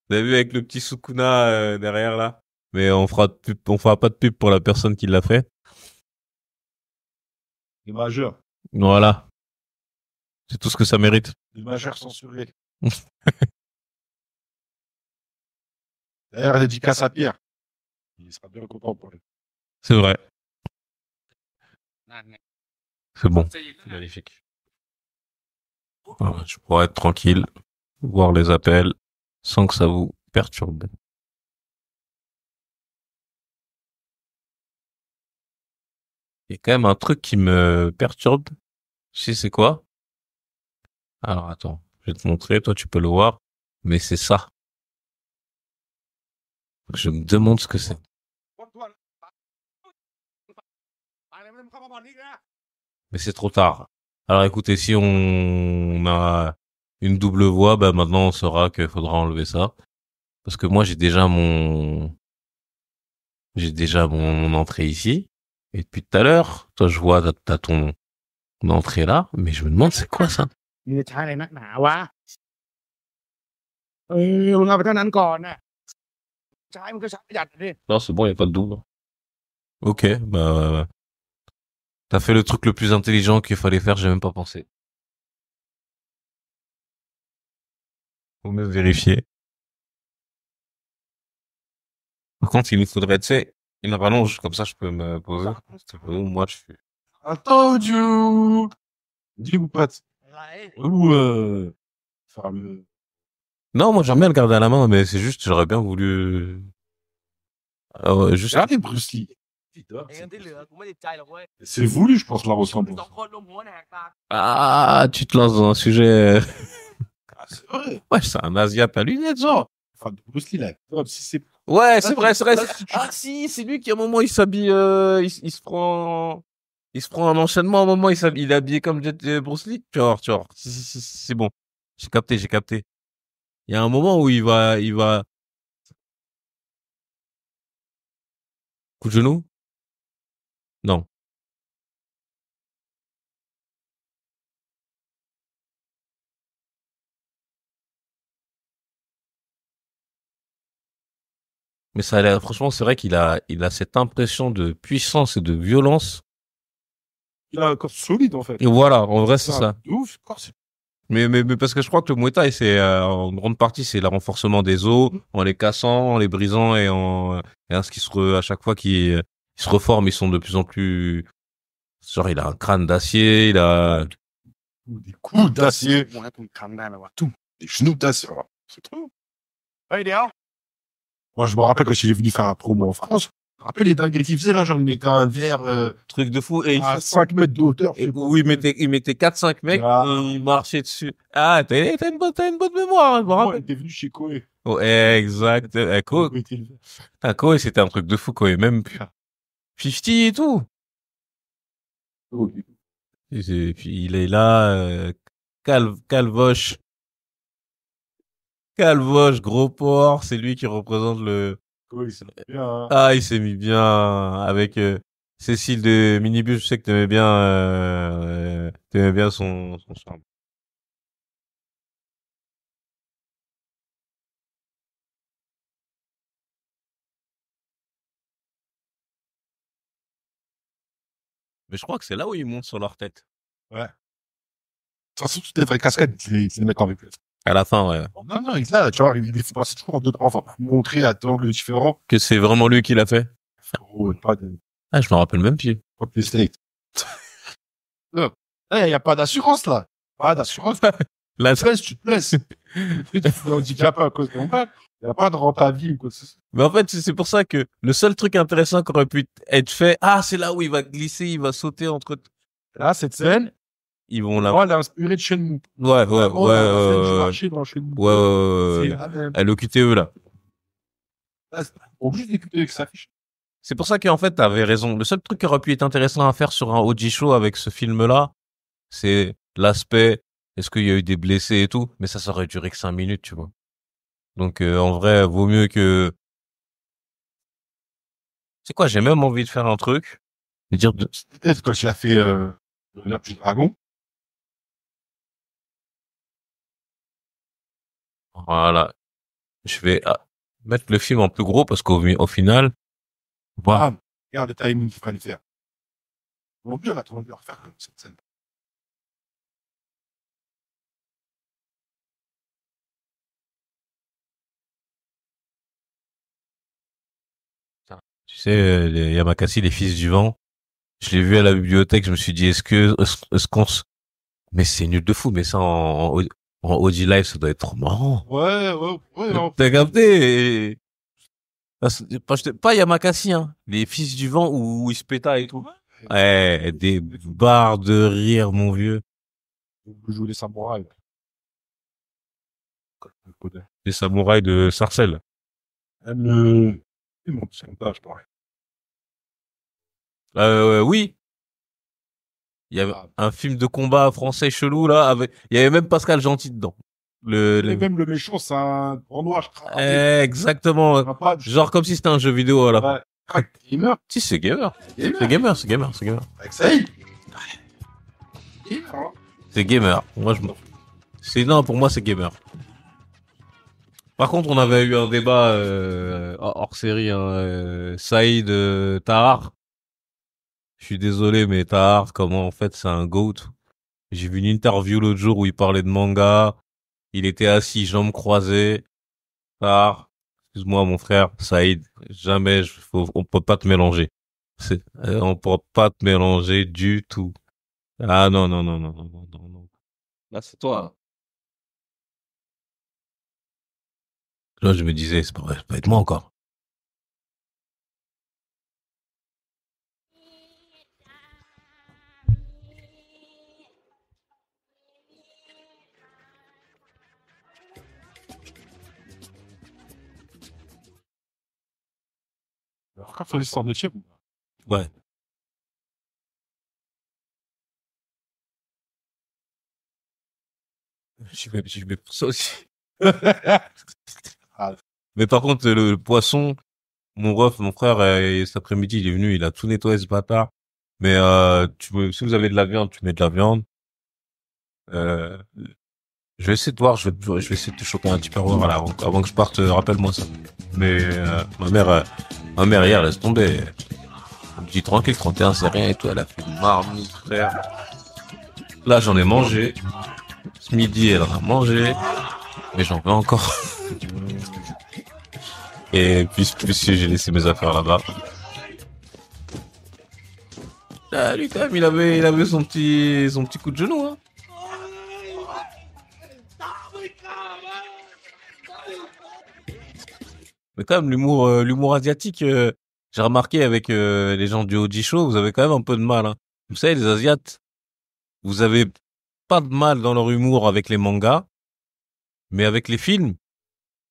A: Vous avez vu avec le petit Sukuna derrière là, mais on fera pas de pub pour la personne qui l'a fait.
B: Les majeurs.
A: Voilà, c'est tout ce que ça mérite.
B: Les majeurs censurés. D'ailleurs, dédicace à Pierre. Il sera bien content pour lui.
A: C'est vrai. C'est bon, c'est magnifique. Voilà, je pourrais être tranquille, voir les appels, sans que ça vous perturbe. Il y a quand même un truc qui me perturbe. Tu sais c'est quoi? Alors attends, je vais te montrer, toi tu peux le voir, mais c'est ça. Je me demande ce que c'est. Mais c'est trop tard. Alors écoutez, si on a une double voix, bah maintenant on saura qu'il faudra enlever ça. Parce que moi j'ai déjà mon entrée ici. Et depuis tout à l'heure, toi je vois t'as ton entrée là, mais je me demande c'est quoi ça?
I: มึงจะใช้อะไรนักหนาวะมึงเอาไปเท่านั้นก่อนน่ะใช้มึงก็ใช้ประหยัดดิ
A: Non, c'est bon, y a pas de double. Ok, bah t'as fait le truc le plus intelligent qu'il fallait faire, j'ai même pas pensé. Faut même vérifier. Par contre, il nous faudrait, tu sais, une rallonge, comme ça je peux me poser. Moi je suis...
B: I told you! Dis ou pas? Ou faire le...
A: Non, moi j'aime bien le garder à la main, mais c'est juste, j'aurais bien voulu... Ah ouais, juste...
B: Regardez Bruce Lee. C'est voulu, je pense, la ressemblance.
A: Ah, tu te lances dans un sujet...
B: Ah, c'est vrai.
A: Ouais, c'est un Asiate à lunettes, genre.
B: Enfin, Bruce Lee, là. Comme si c'est...
A: Ouais, c'est vrai, c'est vrai.
B: Là, si tu-
A: Ah si, c'est lui qui à un moment il s'habille, il se prend un enchaînement, à un moment il est habillé comme Bruce Lee. Tu vois, si, c'est bon. J'ai capté. Il y a un moment où il va, coup de genou? Non. Mais ça a l'air, franchement, c'est vrai qu'il a cette impression de puissance et de violence.
B: Il a un corps solide, en fait.
A: Et voilà, en vrai, c'est ça.
B: De ouf, corps, c'est...
A: Mais parce que je crois que le Muay Thai, c'est, en grande partie, c'est le renforcement des os, en les cassant, en les brisant et ce qui à chaque fois qu'ils se reforment, ils sont de plus en plus, genre, il a un crâne d'acier, il a,
B: Des coups d'acier.
I: มึงให้กูทำได้ไหมวะทุ่ม
B: Des genoux d'acier. Oh, c'est trop.
I: เฮ้ยเดี๋ยว
B: Moi, je me rappelle quand il est venu faire un promo en France. Je me rappelle les dingueries qu'il faisait, là, genre, il mettait un verre,
A: truc de fou, et
B: à 5 mètres de hauteur. je sais pas.
A: où il mettait 4-5 mecs,
B: Ah.
A: et il marchait dessus. Ah, t'as une bonne mémoire, hein, je me
B: Ouais, il
A: rappelle.
B: était venu chez Koé.
A: Oh, exact. Koé, Koé, c'était un truc de fou, Koé, même 50 et tout. Et puis il est là, Calvoche, gros porc, c'est lui qui représente le...
B: Koé, c'est bien, hein.
A: Ah, il s'est mis bien avec Cécile de Minibus, je sais que t'aimais bien son charme. Mais je crois que c'est là où ils montent sur leur tête.
B: Ouais. De toute façon, toutes les vraies cascades, ils les mettent en replay.
A: À la fin, ouais.
B: Non, non, là, tu vois, il les fait passer toujours en deux, enfin, pour montrer à d'angles différents.
A: Que c'est vraiment lui qui l'a fait.
B: Frérot, pas de,
A: Ah, je me rappelle même plus.
B: pas de steak. Non. Il n'y a pas d'assurance, là. Pas d'assurance.
A: Là,
B: Tu te blesses. Tu te fais handicapé à cause de ton bac. Il n'y a pas de rente à vie ou quoi que ce soit.
A: mais en fait, c'est pour ça que le seul truc intéressant qui aurait pu être fait, ah, c'est là où il va glisser, il va sauter entre...
B: Là, cette scène,
A: ils vont la...
B: Ouais, elle est inspirée de Shenmue.
A: Ouais,
B: Vraiment, la scène du marché dans Shenmue.
A: ouais.
B: C'est la même.
A: Elle est au QTE, là.
B: Là, c'est obligé d'écouter avec sa fiche.
A: C'est pour ça qu'en fait, t'avais raison. Le seul truc qui aurait pu être intéressant à faire sur un OG show avec ce film-là, c'est l'aspect, est-ce qu'il y a eu des blessés et tout, mais ça aurait duré que 5 minutes, tu vois. Donc, en vrai, vaut mieux que... C'est quoi, j'ai même envie de faire un truc. De dire de...
B: Peut-être quand il a fait l'honneur du dragon.
A: Voilà. Je vais mettre le film en plus gros parce qu'au final, voilà.
B: Ah, regarde le timing qu'il fallait faire. Mon Dieu, on a trop de le refaire comme cette scène.
A: Tu sais, les Yamakasi, les fils du vent, je l'ai vu à la bibliothèque, je me suis dit, est-ce qu'on se... Mais c'est nul de fou, mais ça en OG Live, ça doit être trop marrant.
B: Ouais, non.
A: T'as capté? Pas Yamakasi, hein. Les fils du vent où ils se pétaient et tout. Ouais, des barres de rire, mon vieux.
B: Je joue les samouraïs.
A: Les samouraïs de Sarcelles.
B: C'est mon pourcentage, pareil.
A: Oui. Il y avait un film de combat français chelou, là, il y avait même Pascal Gentil dedans.
B: Et même le méchant, c'est un grand noir.
A: Exactement. Genre comme si c'était un jeu vidéo à la fin.
B: Gamer?
A: Si, c'est gamer. C'est gamer.
B: Avec Saïd?
A: C'est gamer. Moi, non, pour moi, c'est gamer. Par contre, on avait eu un débat hors série, hein, Saïd Tahar. Je suis désolé, mais Tahar, comment en fait c'est un GOAT. J'ai vu une interview l'autre jour où il parlait de manga. Il était assis, jambes croisées. Tahar, excuse-moi mon frère, Saïd, jamais, on peut pas te mélanger. On peut pas te mélanger du tout. Ah non. Là, c'est toi. Là, je me disais, c'est pas vrai, ça peut être moi encore.
B: Alors, quand on l'histoire de Tchèque,
A: ouais. Je vais pour ça aussi. Mais par contre, le poisson, mon frère, cet après-midi, il est venu, il a tout nettoyé ce bâtard. Mais si vous avez de la viande, tu mets de la viande. Je vais essayer de voir, je vais essayer de te choper un petit peu avant que je parte, rappelle-moi ça. Mais ma mère hier, laisse tomber. Elle me dit tranquille, 31 c'est rien et tout, elle a fait une marmite, frère. Là, j'en ai mangé. Ce midi, elle en a mangé. Mais j'en veux encore. Et puis j'ai laissé mes affaires là-bas. Là, lui, quand même, il avait son petit coup de genou, hein. Mais quand même, l'humour asiatique, j'ai remarqué avec les gens du OG Show, vous avez quand même un peu de mal, hein. Vous savez, les Asiates, vous avez pas de mal dans leur humour avec les mangas, mais avec les films,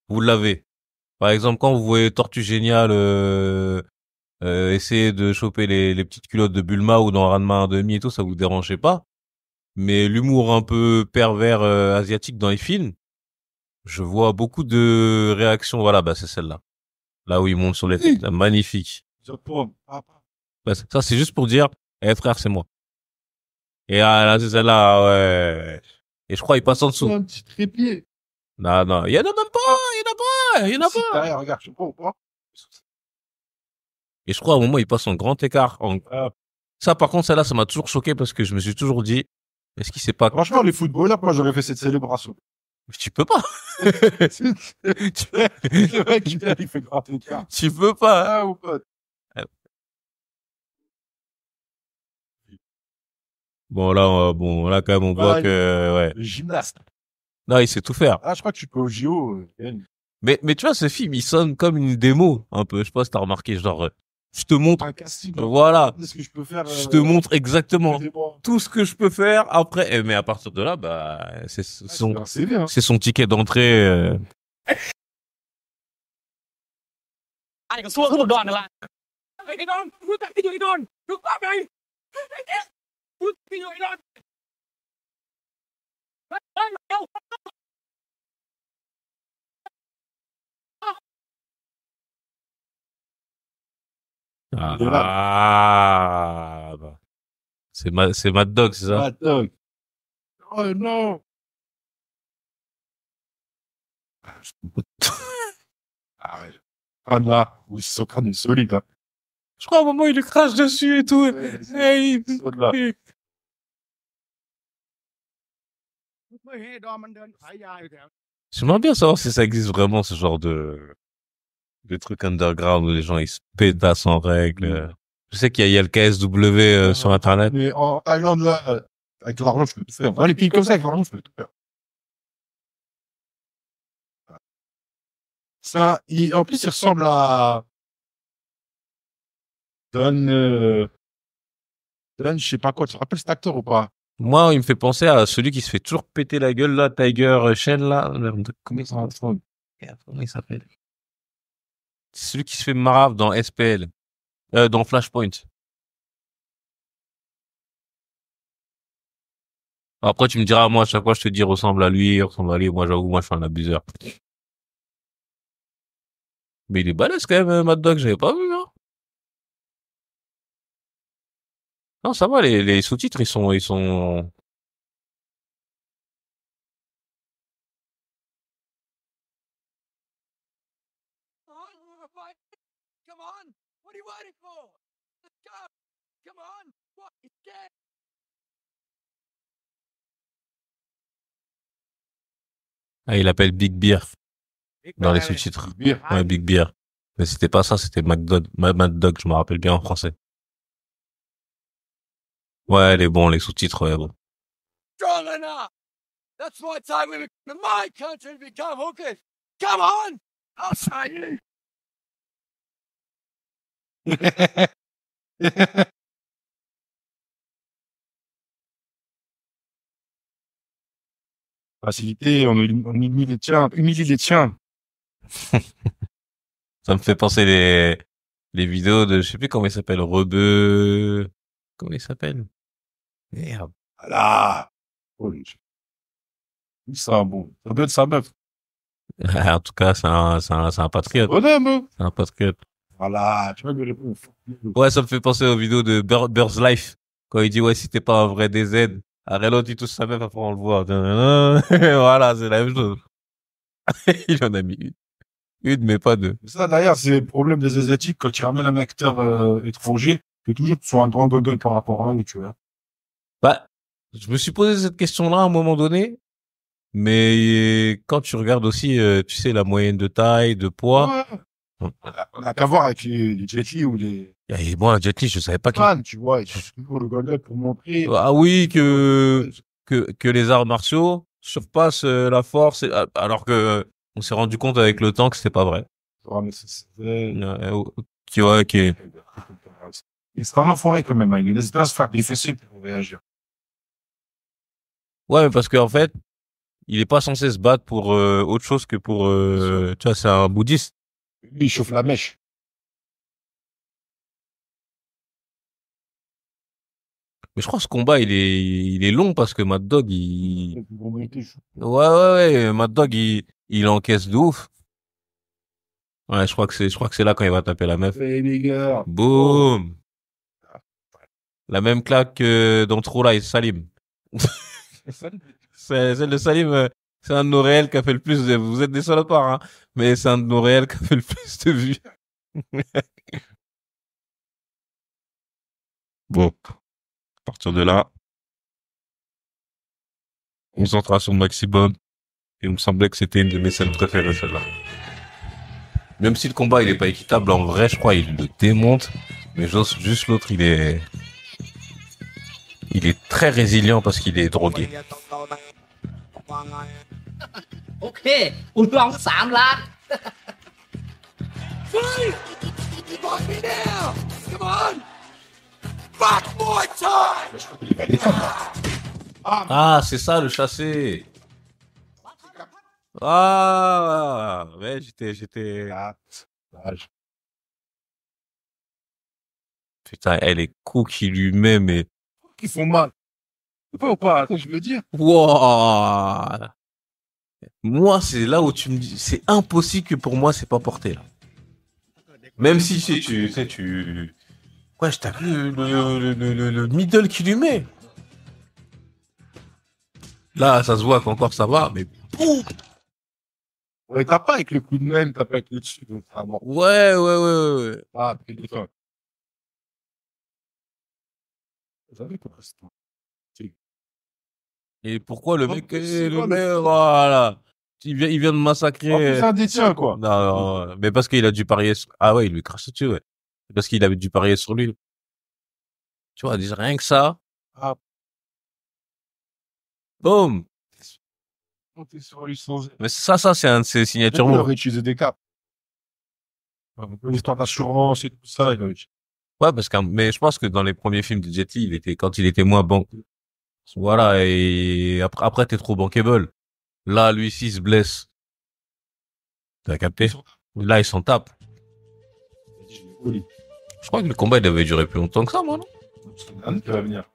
A: vous l'avez. Par exemple, quand vous voyez Tortue Géniale essayer de choper les petites culottes de Bulma ou dans Ranma 1/2 et tout, ça vous dérangeait pas. Mais l'humour un peu pervers asiatique dans les films, je vois beaucoup de réactions. Voilà, bah c'est celle-là. Là où ils montent sur les têtes, là, magnifique. Bah, ça, c'est juste pour dire, frère, c'est moi. Et là, c'est celle-là, ouais. Et je crois il passe en dessous.
B: Un petit trépied.
A: Non, il y en a même pas, il y en a pas.
B: Regarde, je sais pas ou pas.
A: Et je crois à un moment, il passe en grand écart. Ça, par contre, celle-là, ça m'a toujours choqué parce que je me suis toujours dit, est-ce qu'il sait pas...
B: Franchement, les footballeurs, moi, j'aurais fait cette célébration.
A: Mais tu peux pas.
B: Le mec, il fait grand écart.
A: Tu peux pas.
B: Ah, ou pas.
A: Bon, là, quand même, on voit que, ouais.
B: Le gymnaste.
A: Non, il sait tout faire.
B: Ah, je crois que tu peux au JO.
A: Mais tu vois, ce film, il sonne comme une démo, un peu. Je sais pas si t'as remarqué, genre, je te montre.
B: Un casting.
A: Voilà.
B: Qu'est-ce que je peux faire
A: Je te montre exactement
B: aidez-moi.
A: tout ce que je peux faire après. Mais à partir de là, bah, c'est son,
B: C'est bien.
A: c'est son ticket d'entrée.
F: ไอ้ก็ซัวขึ้นบนดอนนั่นแหละไอ้ดอนรู้จักที่อยู่ไอ้ดอนรู้ป่ะไงไอ้เอ๊ะรู้ที่อยู่ไอ้ดอนเฮ้ยเร็ว
A: Ah, bah. C'est Mad Dog, c'est ça?
B: Mad Dog. Oh non. Ah ouais. Ah là, oui, son crâne est solide. Hein.
A: Je crois à un moment, il lui crache dessus et tout. Hey,
B: Au-delà.
A: J'aimerais bien savoir si ça existe vraiment, ce genre de trucs underground où les gens, ils se pétassent en règle. Je sais qu'il y a le KSW sur Internet.
B: Mais en Thaïlande, là, avec l'argent, je peux tout faire. Dans les pays comme ça, avec l'argent, je peux tout faire. Ça, en plus, il ressemble à Don, je sais pas quoi. Tu te rappelles cet acteur ou pas?
A: Moi, il me fait penser à celui qui se fait toujours péter la gueule, là, Tiger Shell, là. Merde, comment il s'appelle? C'est celui qui se fait marave dans SPL. Dans Flashpoint. Après, tu me diras, moi, à chaque fois, je te dis, ressemble à lui. Moi, j'avoue, moi, je suis un abuseur. Mais il est balèze, quand même, Mad Dog, j'avais pas vu, hein. Non, ça va, les sous-titres, ils sont...
C: Come on! What are you waiting for? Let's go! Come on! What? It's dead!
A: Ah, il appelle Big Beer. Dans les sous-titres. Ouais, Big Beer. Mais c'était pas ça, c'était Mad Dog, je me rappelle bien en français. Ouais, les bons, les sous-titres, ouais, bon.
C: Strong enough! That's why it's time we in my country to become hookers! Come on! I'll show you!
B: Facilité, on humilie les tiens,
A: Ça me fait penser les vidéos de, je sais plus comment il s'appelle, Rebeu, comment il s'appelle? Merde.
B: Voilà. Oh, ça, bon. Ça doit être sa meuf.
A: En tout cas, c'est un patriote. C'est un patriote.
B: Voilà, tu vas lui répondre.
A: Ouais, ça me fait penser aux vidéos de Bird's Life. Quand il dit, ouais, si t'es pas un vrai DZ, après l'autre, il touche sa meuf, après on le voit. Voilà, c'est la même chose. Il en a mis une, mais pas deux.
B: Ça, d'ailleurs, c'est le problème des Asiatiques. Quand tu ramènes un acteur étranger, tu es toujours sur un grand gogol par rapport à eux, tu vois.
A: Bah, je me suis posé cette question-là à un moment donné. Mais quand tu regardes aussi, tu sais, la moyenne de taille, de poids...
B: Ouais. On a qu'à voir avec les Jet Li ou les...
A: Et moi, Jet Li, je savais pas
B: fans, tu vois, ils sont toujours le gogol pour montrer...
A: Ah oui, que les arts martiaux surpassent la force, alors que on s'est rendu compte avec le temps que c'était pas vrai. Tu vois, ok.
B: Il sera un enfoiré quand même, hein. Il laisse pas se faire défaisser pour réagir.
A: Ouais, mais parce qu'en fait, il est pas censé se battre pour autre chose que pour... tu vois, c'est un bouddhiste.
B: Lui, il chauffe la mèche.
A: Mais je crois que ce combat, il est long parce que Mad Dog, ouais, Mad Dog, il encaisse de ouf. Ouais, je crois que c'est là quand il va taper la meuf. Boum! La même claque que dans True Lies, Salim. Celle de Salim, c'est un de nos réels qui a fait le plus de... Vous êtes des salopards, hein. Mais c'est un de nos réels qui a fait le plus de vues. Bon. À partir de là, concentration maximum. Et il me semblait que c'était une de mes scènes préférées, celle-là. Même si le combat, il est pas équitable, en vrai, je crois, il le démonte. Mais juste l'autre, il est très résilient parce qu'il est drogué.
L: โอเคอุ่นกล่อง3 ล้าน
C: Fight! Fuck me now! Back my time!
A: Ah, c'est ça, le chassé. Ah, ouais, j'étais... Putain, elle est cookie lui-même, mais...
B: Qui font mal. C'est pas ou pas, attends, je veux dire.
A: Wow. Moi, c'est là où tu me dis... C'est impossible que pour moi, c'est pas porté, là. Même si, tu sais, tu... Ouais, je t'ai vu le middle qu'il lui met. Là, ça se voit qu'encore ça va, mais boum!
B: Ouais, t'as pas avec le coup de même, t'as pas avec le dessus, donc vraiment.
A: Ouais.
B: Ah, puis des fois. Vous avez quoi, c'est tout.
A: Et pourquoi le mec,
B: c'est
A: le
B: quoi,
A: mec, voilà. Il vient de massacrer.
B: En plus, c'est un des tiens, quoi.
A: Non, mais parce qu'il a dû parier sur... Ah ouais, il lui crache dessus, ouais. Parce qu'il avait dû parier sur lui. Tu vois, déjà rien que ça.
B: Ah.
A: Boum!
B: T'es sur lui sans...
A: Mais ça, c'est un de ses signatures
B: Il
A: mots.
B: aurait utilisé des caps. Un peu l'histoire d'assurance et tout ça, il aurait utilisé.
A: Ouais, mais je pense que dans les premiers films de Jet Li, quand il était moins bon. Voilà, et après, t'es trop bankable. Là, lui, s'il se blesse. T'as capté? Là, il s'en tape. Je crois que le combat, il devait durer plus longtemps que ça, moi, non?
B: C'est un qui va venir.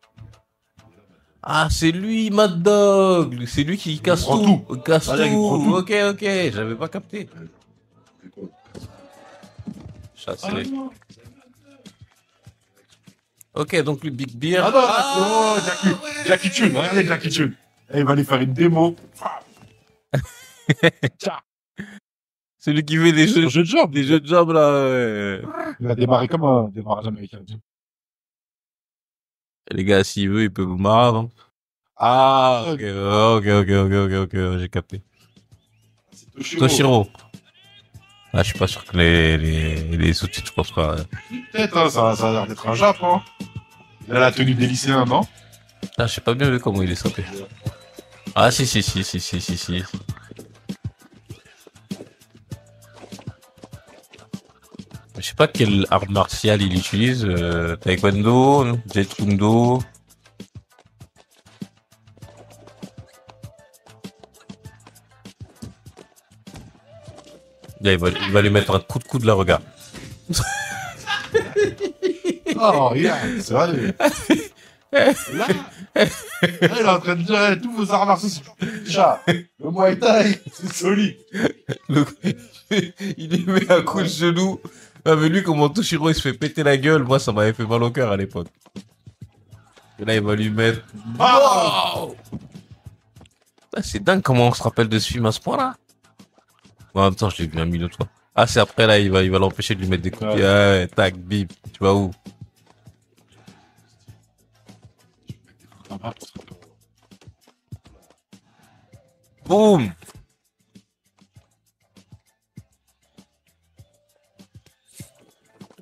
A: Ah, c'est lui, Mad Dog. C'est lui qui casse tout. Casse
B: Voilà, il prend
A: tout.
B: tout.
A: Ok. J'avais pas capté. Chassé. Ok, donc le Big Beer.
B: Ah non, Jackie Chun, regardez Jackie Chun. Et il va aller faire une démo.
A: C'est lui qui fait des jeux
B: de jambes.
A: Des jeux de jambes, là. Ouais.
B: Il va démarrer comme un démarrage américain.
A: Les gars, s'il veut, il peut vous marrer. Hein. Ah, ok, j'ai capté. Toshiro. Ah, je suis pas sûr que les sous-titres, je pense pas.
B: Peut-être, hein, ça a l'air d'être un Jap, hein. Il a la tenue des lycéens, non?
A: Ah, je sais pas bien vu comment il est sapé. Ah, si. Je sais pas quel art martial il utilise. Taekwondo, Jeet Kune Do. Là, il va lui mettre un coup de coude là, regarde.
B: Oh, regarde, c'est vrai. Là, il est en train de dire, tous vos arts martiaux, c'est chat. Le Muay Thai, c'est solide.
A: Il lui met un coup de genou. Ah, mais lui, comment Toshiro, il se fait péter la gueule, moi, ça m'avait fait mal au cœur à l'époque. Et là, il va lui mettre... Wow! C'est dingue comment on se rappelle de ce film à ce point-là. En même temps, je l'ai vu un million de fois. Ah, c'est après, là, il va l'empêcher de lui mettre des coups de pied. Ouais, tac, bip. Tu vas où? Boum!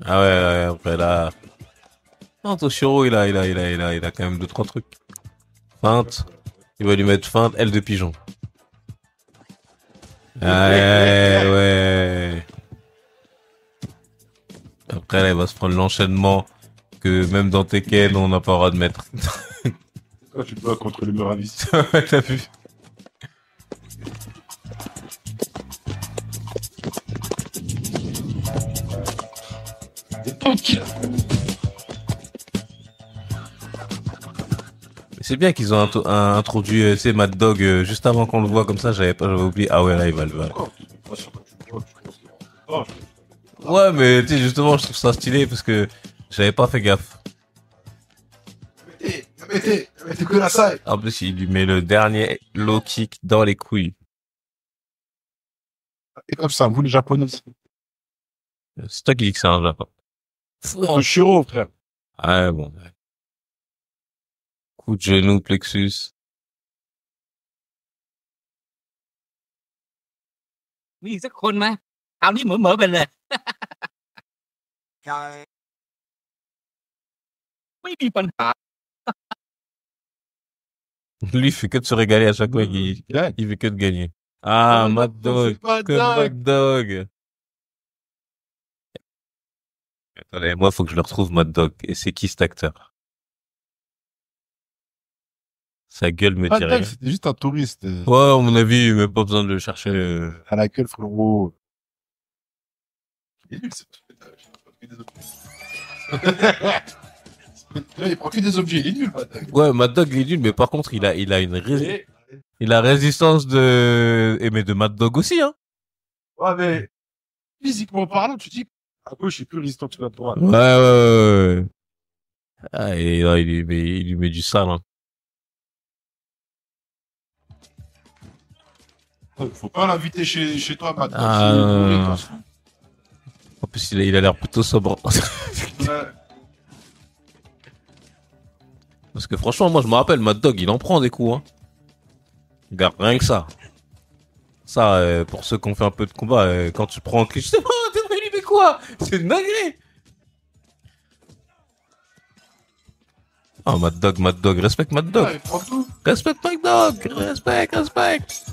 A: Ah ouais, après là. Non, Toshiro, il a quand même 2-3 trucs. Feinte. Il va lui mettre feinte, aile de pigeon. Ouais. Après, là, il va se prendre l'enchaînement que même dans Tekken, on n'a pas le droit de mettre.
B: Quand tu te bats contre le mur à vis.
A: Ouais, t'as vu. C'est bien qu'ils ont introduit, tu sais, Mad Dog juste avant qu'on le voit comme ça. J'avais oublié. Ah ouais, là il va le voir. Ouais, mais tu sais, justement, je trouve ça stylé parce que j'avais pas fait gaffe.
B: Mettez que la salle.
A: En plus, il lui met le dernier low kick dans les couilles.
B: Et comme ça, vous les Japonais.
A: C'est toi qui dis que c'est un Japon.
B: Un Shiro, frère.
A: Ouais, bon. Coup de genou, plexus.
L: มีอีกสักคนไหมคราวนี้เหมือๆไปเลย
E: ใช่
L: ไม่มีปัญหา
A: Lui, il fait que de se régaler à chaque fois. Il fait que de gagner. Ah, Mad Dog. Que Mad Dog. Attendez, moi, faut que je le retrouve, Mad Dog. Et c'est qui cet acteur? Sa gueule me
B: Mad
A: dit
B: Dog,
A: rien.
B: c'était juste un touriste.
A: Ouais, à mon avis, même pas besoin de le chercher.
B: À la gueule, frérot. Il est nul, ce truc. Là, il prend que des objets, il est nul, Mad Dog.
A: Ouais, Mad Dog, il est nul, mais par contre, il a il a résistance mais de Mad Dog aussi, hein.
B: Ouais, mais, physiquement parlant, tu dis, à gauche, il est plus résistant que la droite.
A: Ouais. Ah, et là, il lui met du sale, hein.
B: Faut pas l'inviter chez toi, Mad Dog.
A: Ah, en plus, il a l'air plutôt sobre.
B: Ouais.
A: Parce que franchement, moi, je me rappelle, Mad Dog, il en prend des coups, hein. Regarde, rien que ça. Ça, pour ceux qui ont fait un peu de combat, quand tu prends un cliché, c'est oh, t'es lui mais quoi? C'est une dinguerie. Oh, Mad Dog, respecte Mad Dog.
B: Ouais, il prend tout.
A: Respecte Mad Dog, respecte.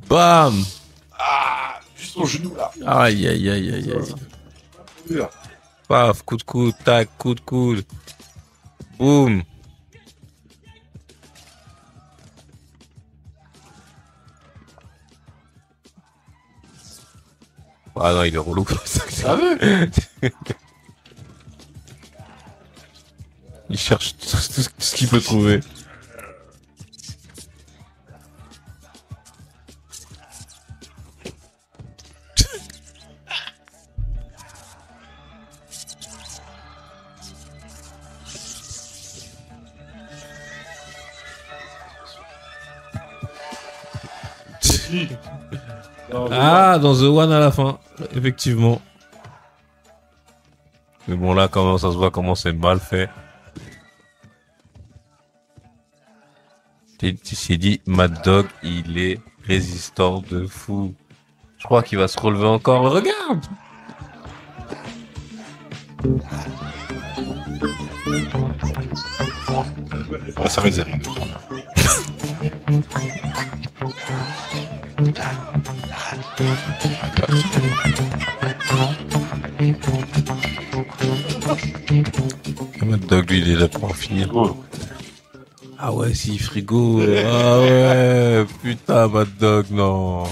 A: Bam.
B: Ah, juste ton genou, là.
A: Aïe. Paf, coup de coude, tac, coup de coude. Boum. Ah non, il est relou.
B: Ah ouais.
A: Il cherche tout ce qu'il peut trouver. Ah, dans The One à la fin, effectivement. Mais bon, là, comment ça se voit comment c'est mal fait. Tu s'est dit, Mad Dog, il est résistant de fou. Je crois qu'il va se relever encore. Regarde!
B: Ouais, ça réserve.
A: Mad Dog, lui, il est là pour en finir.
B: Oh.
A: Ah ouais, si, frigo. Ah ouais, putain, Mad Dog, non.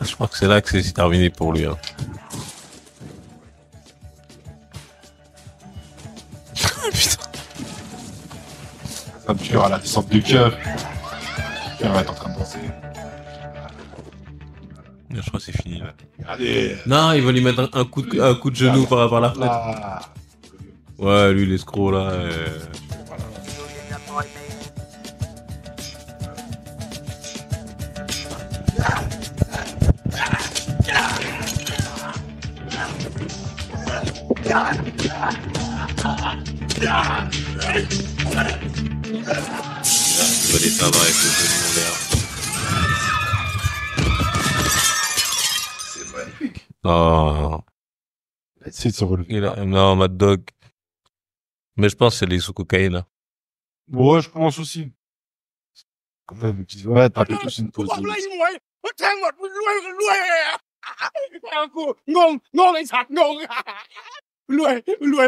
A: Je crois que c'est là que c'est terminé pour lui. Hein. Putain.
B: Ça me tue à la descente du cœur. Il va être en train de danser.
A: Je crois que c'est fini là.
B: Allez.
A: Non, il va lui mettre un coup de genou par la fenêtre.
B: Là.
A: Ouais, lui, l'escroc là. Il va descendre avec le genou en l'air.
B: C'est magnifique.
A: Non.
B: Essaye de se relever.
A: Non, Mad Dog. Mais je pense que c'est les sous-cocaïne là.
B: Ouais, je pense aussi. Quand même, ouais, t'as fait tous une pause.
I: บอกเลยหมวยแทงหมดรวยกูงงไอ้สัตว์งงรวย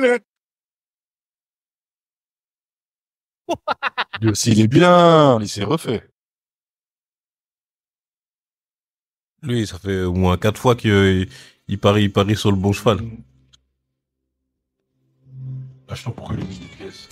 I: เลย
B: Lui aussi, il est bien. Il s'est refait.
A: Lui, ça fait au moins 4 fois qu'il parie sur le bon cheval.
B: Je sais pas pourquoi il a mis des pièces.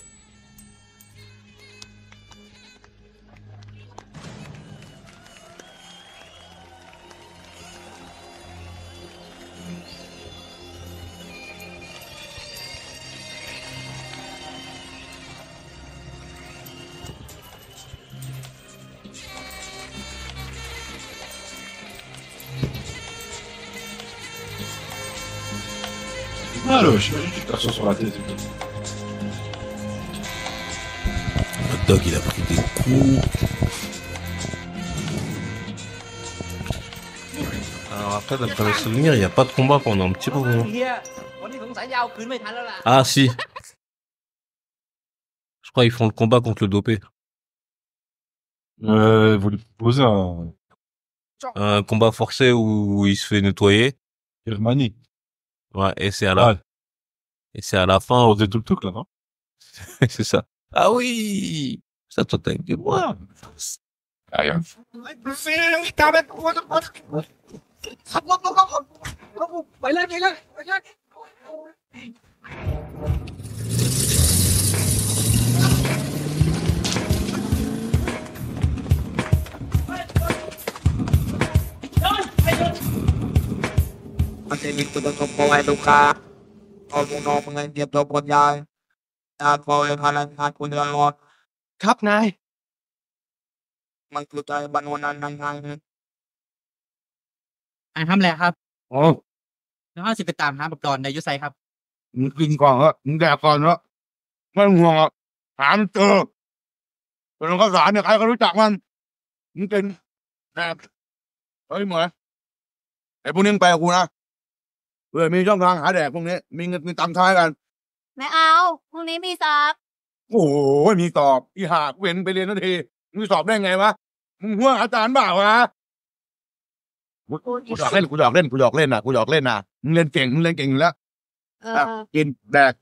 B: Alors, j'imagine que tu t'assois sur la tête.
A: Mad Dog, il a pris des coups. Alors après, d'après mes souvenirs, il n'y a pas de combat pendant un petit moment.
G: วันนี้สงสัยจะเอาคืนไม่ทันแล้วล่ะ
A: Ah si. Je crois qu'ils font le combat contre le dopé.
B: Vous lui proposez
A: Un combat forcé où il se fait nettoyer.
B: Birmanie.
A: Ouais, et c'est à la... Et c'est à la fin,
B: On faisait tout le truc, là, non?
A: c'est ça. Ah oui! Ça, toi, t'as été voir.
B: Ah, rien.
M: Ang tingin ko na itong buhay luka. O kung ano mga hindi ito po niya. Ako ay halangan ko na lot.
D: ครับนาย
M: Magtutay banunan ng hangin.
G: ไอ้ทำอะไรครับ
I: โอ้
G: แล้วเอาสิไปตามหาบักดอนในยุไซครับ
I: มึงกินก่อนเหรอมึงแดกก่อนเหรอไม่ต้องห่วงหรอกหามันเจอส่วนข้าวสารเนี่ยใครก็รู้จักมันมึงเป็นแดกเฮ้ยหมวยไอ้พวกนี้มึงไปกับกูนะเพื่อมีช่องทางหาแดกพวกนี้มีเงินมีตังค์ท้ายกัน
H: ไม่เอาพรุ่งนี้มีสอบ
I: โอ้โหมีสอบอีห่ากูเห็นไปเรียนทันทีมึงสอบได้ไงวะมึงห่วงอาจารย์เปล่าวะกูหยอกเล่นนะมึงเล่นเก่งอยู่แล้ว
H: เอ
I: อ่ะ
H: อ
I: กินแดก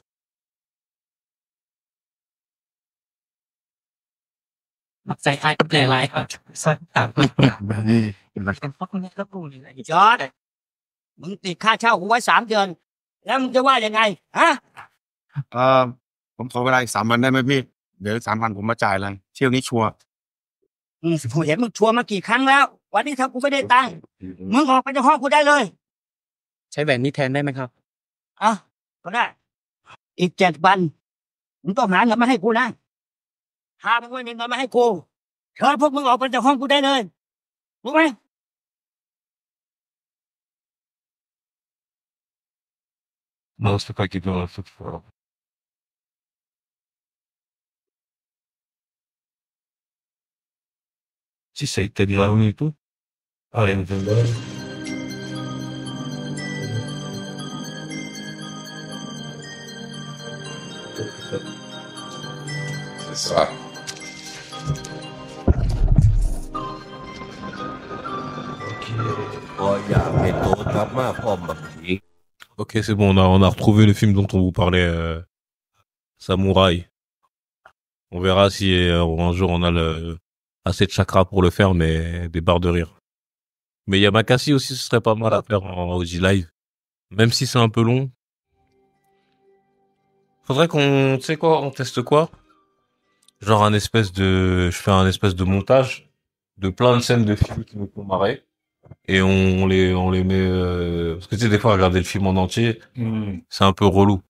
G: มักใจไอ้กับแหล่ไรครับใส่ตามมันเป็นฟักเนี่ยก็กูนี่แหละ
L: จอร์ดมึงติดค่าเช่ากูไว้3 เดือน แล้วมึงจะว่ายังไง ฮะ
I: ผมขอเวลาอีก3 วันได้ไหมพี่เดี๋ยว3 วันผมมาจ่ายเลยเที่ยวนี้ชัวร์
L: กูเห็นมึงชวนมากี่ครั้งแล้ว วันนี้ถ้ากูไม่ได้ตังค์มึงออกไปจากห้องกูได้เลย
D: ใช้แหวนนี้แทนได้ไหมครับ
L: อ่ะก็ได้ อีก7 วันมึงต้องหาเงินมาให้กูนะถ้ามึงไม่มีเงินมาให้กูเชิญพวกมึงออกไปจากห้องกูได้เลยรู้ไหม
A: Nossa, как и было тут. Si sei te di là tu? Allez, on va voir.
B: C'est ça.
A: Ok, c'est bon, on a retrouvé le film dont on vous parlait, Samouraï. On verra si un jour on a assez de chakra pour le faire, mais des barres de rire. Mais Yamakasi aussi, ce serait pas mal à faire en OG Live. Même si c'est un peu long. Faudrait qu'on, tu sais quoi, on teste quoi? Genre je fais un espèce de montage de plein de scènes de films qui nous font marrer. Et on les met, parce que tu sais, des fois, regarder le film en entier, c'est un peu relou.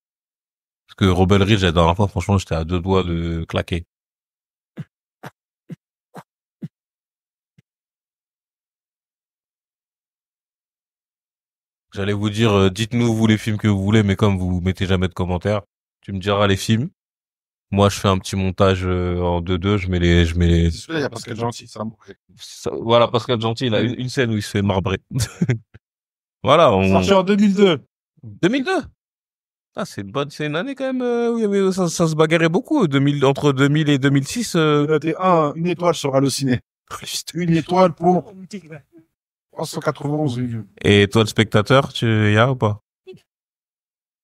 A: Parce que Rebel Ridge, la dernière fois, franchement, j'étais à 2 doigts de claquer. J'allais vous dire, dites-nous vous les films que vous voulez, mais comme vous mettez jamais de commentaires, tu me diras les films. Moi, je fais un petit montage en 2-2, je mets les.
B: Celui-là, il y a Pascal Gentil, ça mourrait.
A: Voilà, Pascal Gentil, il a une scène où il se fait marbrer. Voilà,
B: Sorti en 2002.
A: 2002? Ah, c'est une année quand même où il y avait, ça se bagarrait beaucoup. Entre 2000 et 2006.
B: Une étoile sur Allociné. Juste une étoile pour 391 vues.
A: Et toi, le spectateur, y a ou pas?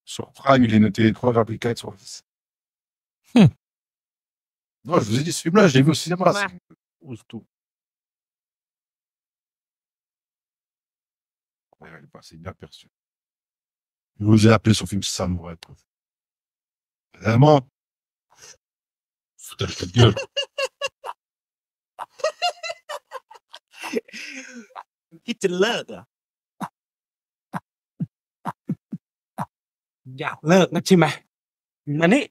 B: Sur Prime, il est noté 3,4 sur 10. Non, je vous ai dit, ce film-là, je l'ai vu au cinéma. C'est tout. Ouais, il est passé inaperçu. Je vous ai appelé son film Samouraï. Vraiment. Foutais ta gueule.
L: Kids to love.
D: อยากเลิกนะใช่ไหมมานี่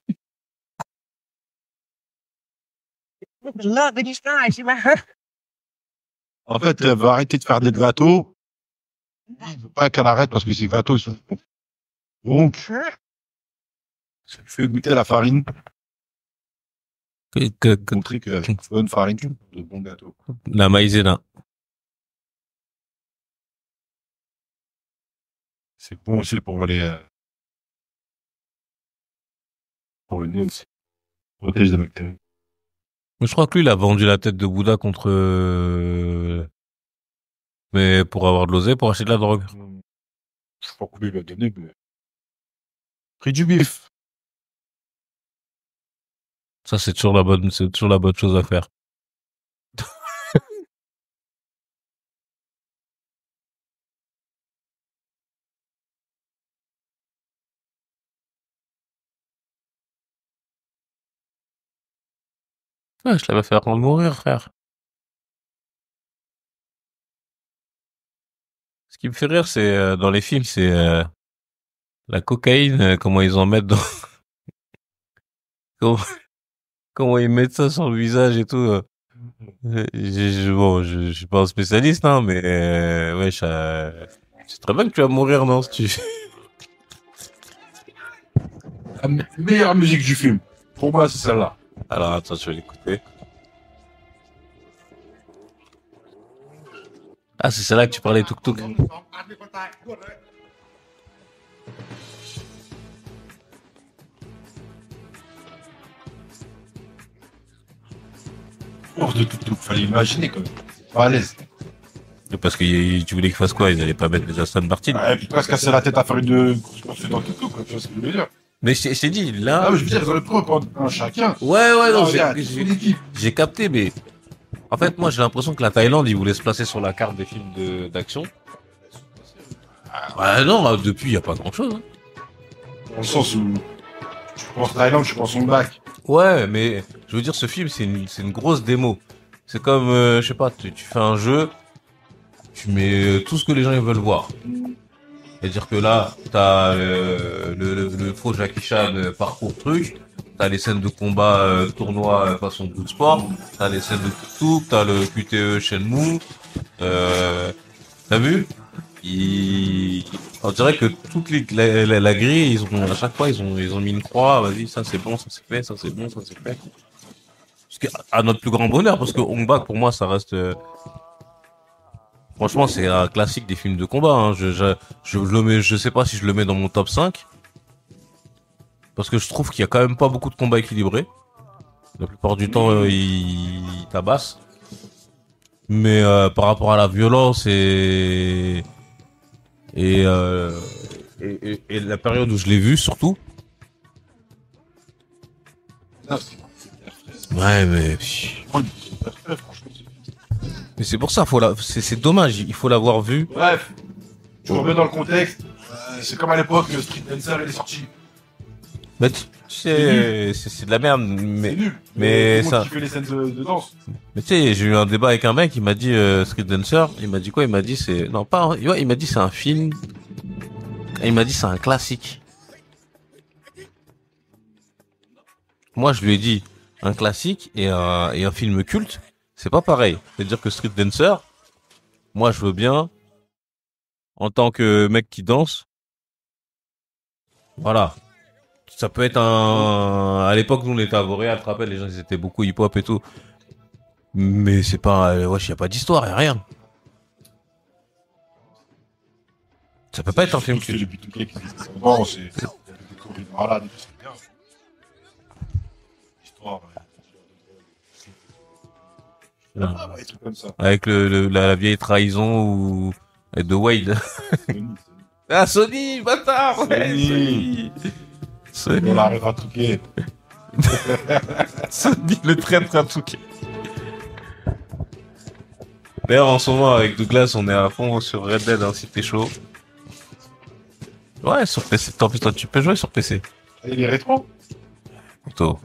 D: เลิกได้ง่ายใช่ไหมฮะ
B: En fait, elle va arrêter de faire des gâteaux. Il veut pas qu'elle arrête parce que ces gâteaux, ils sont bons. Donc, ça lui fait goûter la farine. Montrer que bonne farine, de bons gâteaux.
A: La maïzena.
B: C'est bon aussi pour pour le nez aussi. Protège des bactéries.
A: Mais je crois que lui, il a vendu la tête de Bouddha contre, mais pour avoir de l'oseille, pour acheter de la drogue.
B: Je sais pas combien il lui a donné, mais Prix du bif.
A: Ça, c'est toujours la bonne chose à faire. Ouais, je l'avais fait avant de mourir, frère. Ce qui me fait rire, c'est dans les films, c'est la cocaïne, comment ils en mettent dans, comment, comment ils mettent ça sur le visage et tout. Bon, je suis pas un spécialiste, hein, mais ouais, c'est très bien que tu vas mourir, non, si tu...
B: La meilleure musique du film. Pour moi, c'est celle-là.
A: Alors, attends, je vais l'écouter. Ah, c'est celle-là que tu parlais tuk-tuk.
B: Force de tout, fallait imaginer quand même. Pas à l'aise.
A: Parce que tu voulais qu'ils fassent quoi? Ils allaient pas mettre les Aston Martin.
B: Ouais, et puis presque casser la tête à faire une course dans tout, quoi. Tu vois ce que je veux dire?
A: Mais je t'ai dit, là.
B: Ah, mais je veux dire, ils auraient pu reprendre un chacun.
A: Ouais, non,
B: regarde,
A: j'ai capté, mais en fait, moi, j'ai l'impression que la Thaïlande, ils voulaient se placer sur la carte des films d'action. Ouais, non, depuis, il y a pas grand-chose. Hein.
B: Dans le sens où tu penses Thaïlande, tu penses son bac.
A: Ouais, mais je veux dire, ce film, c'est une grosse démo. C'est comme, je sais pas, tu fais un jeu, tu mets tout ce que les gens ils veulent voir. C'est-à-dire que là, t'as le faux Jackie Chan parcours truc, t'as les scènes de combat tournoi façon de sport, t'as les scènes de tuk-tuk, t'as le QTE Shenmue, t'as vu? On dirait que toute la grille, à chaque fois, ils ont mis une croix, vas-y, ça c'est bon, ça c'est fait, ça c'est bon, ça c'est fait. Parce que, à notre plus grand bonheur, parce que Hong Bak, pour moi, ça reste, franchement, c'est un classique des films de combat, hein. Je le mets, je sais pas si je le mets dans mon top 5. Parce que je trouve qu'il y a quand même pas beaucoup de combats équilibrés. La plupart du temps, il tabasse. Mais, par rapport à la violence et la période où je l'ai vu, surtout. Ouais, mais c'est pour ça, c'est dommage, il faut l'avoir vu.
B: Bref, tu remets dans le contexte, c'est comme à l'époque, le Street Dancer, il est sorti.
A: Mais tu sais, c'est de la merde, mais, mais ça.
B: Qui fait les scènes de danse.
A: Mais tu sais, j'ai eu un débat avec un mec, il m'a dit, Street Dancer, il m'a dit quoi? Il m'a dit c'est, non, pas, ouais, il m'a dit c'est un film. Et il m'a dit c'est un classique. Moi, je lui ai dit, un classique et un film culte, c'est pas pareil. C'est-à-dire que Street Dancer, moi, je veux bien, en tant que mec qui danse, voilà. Ça peut être à l'époque, nous, on était à Vauréal, tu te rappelles, les gens, ils étaient beaucoup hip-hop et tout. Mais c'est pas, wesh, y a pas d'histoire, y a rien. Ça peut pas être un film culte.
B: Bon, c'est des malades et tout, c'est bien. Histoire, des trucs comme ça.
A: Avec la vieille trahison ou de Wade. Ah, Sony, bâtard!
B: Sony.
A: Sony.
B: On arrive à touquer.
A: Sony, le traître à touquer. D'ailleurs, en ce moment, avec Douglas, on est à fond sur Red Dead, hein, si t'es chaud. Ouais, sur PC. En plus, toi, tu peux jouer sur PC.
B: Il est rétro?
A: Plutôt.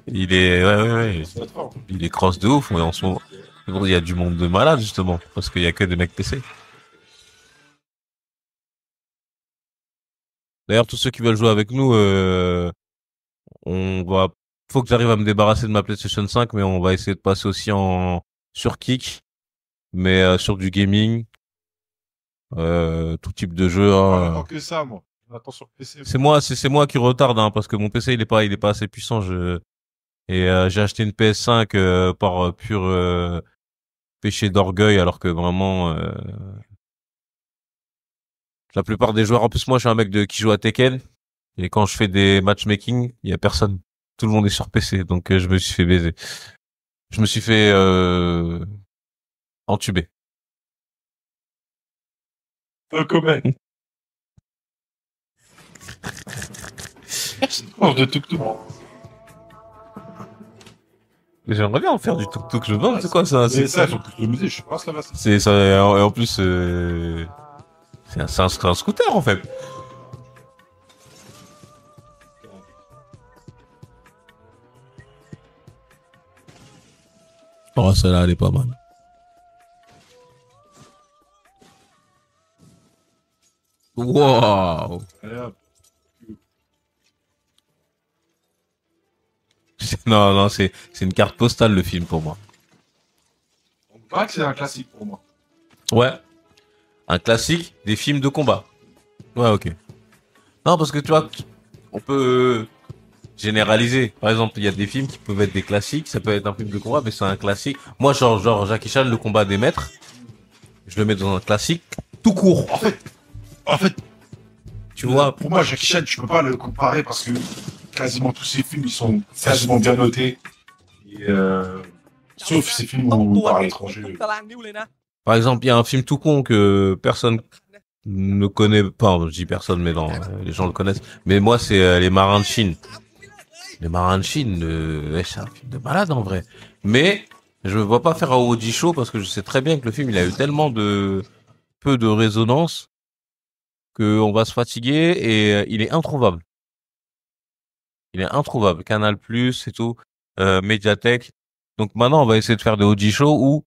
A: Il est, ouais. Il est cross de ouf, ouais, en ce moment. Il y a du monde de malade, justement. Parce qu'il y a que des mecs PC. D'ailleurs, tous ceux qui veulent jouer avec nous, faut que j'arrive à me débarrasser de ma PlayStation 5, mais on va essayer de passer aussi sur Kick, mais sur du gaming, tout type de jeu.
B: Pas que ça, moi. Attends sur PC.
A: C'est moi qui retarde, hein, parce que mon PC il est pas assez puissant. J'ai acheté une PS5 par pur péché d'orgueil, alors que vraiment. La plupart des joueurs, en plus moi je suis un mec qui joue à Tekken, et quand je fais des matchmaking, il y a personne. Tout le monde est sur PC, donc je me suis fait baiser. Je me suis fait entuber.
B: Comment? Oh, de tuk-tuk.
A: Mais j'aimerais bien en faire du tuk-tuk, je me demande c'est quoi ça.
B: C'est ça, il faut que le musée, je sais pas ce que ça va.
A: C'est ça, et en plus, c'est un scooter en fait. Oh, celle-là, elle est pas mal. Wow. Non, non, c'est une carte postale le film pour moi.
B: On paraît que c'est un classique pour moi.
A: Ouais. Un classique des films de combat. Ouais, ok. Non, parce que tu vois, on peut généraliser. Par exemple, il y a des films qui peuvent être des classiques, ça peut être un film de combat, mais c'est un classique. Moi, genre Jackie Chan, le combat des maîtres, je le mets dans un classique tout court.
B: En fait,
A: tu vois.
B: Pour moi, Jackie Chan, je peux pas le comparer parce que quasiment tous ces films, ils sont quasiment bien notés. Et, sauf ces films où on parle étranger.
A: Par exemple, il y a un film tout con que personne ne connaît pas, je dis personne, mais non, les gens le connaissent. Mais moi, c'est Les Marins de Chine. Les Marins de Chine, ouais, c'est un film de malade en vrai. Mais je ne vois pas faire un Audi Show parce que je sais très bien que le film, il a eu tellement peu de résonance qu'on va se fatiguer et il est introuvable. Il est introuvable. Canal+, et tout, Mediatek. Donc maintenant, on va essayer de faire des Audi Show où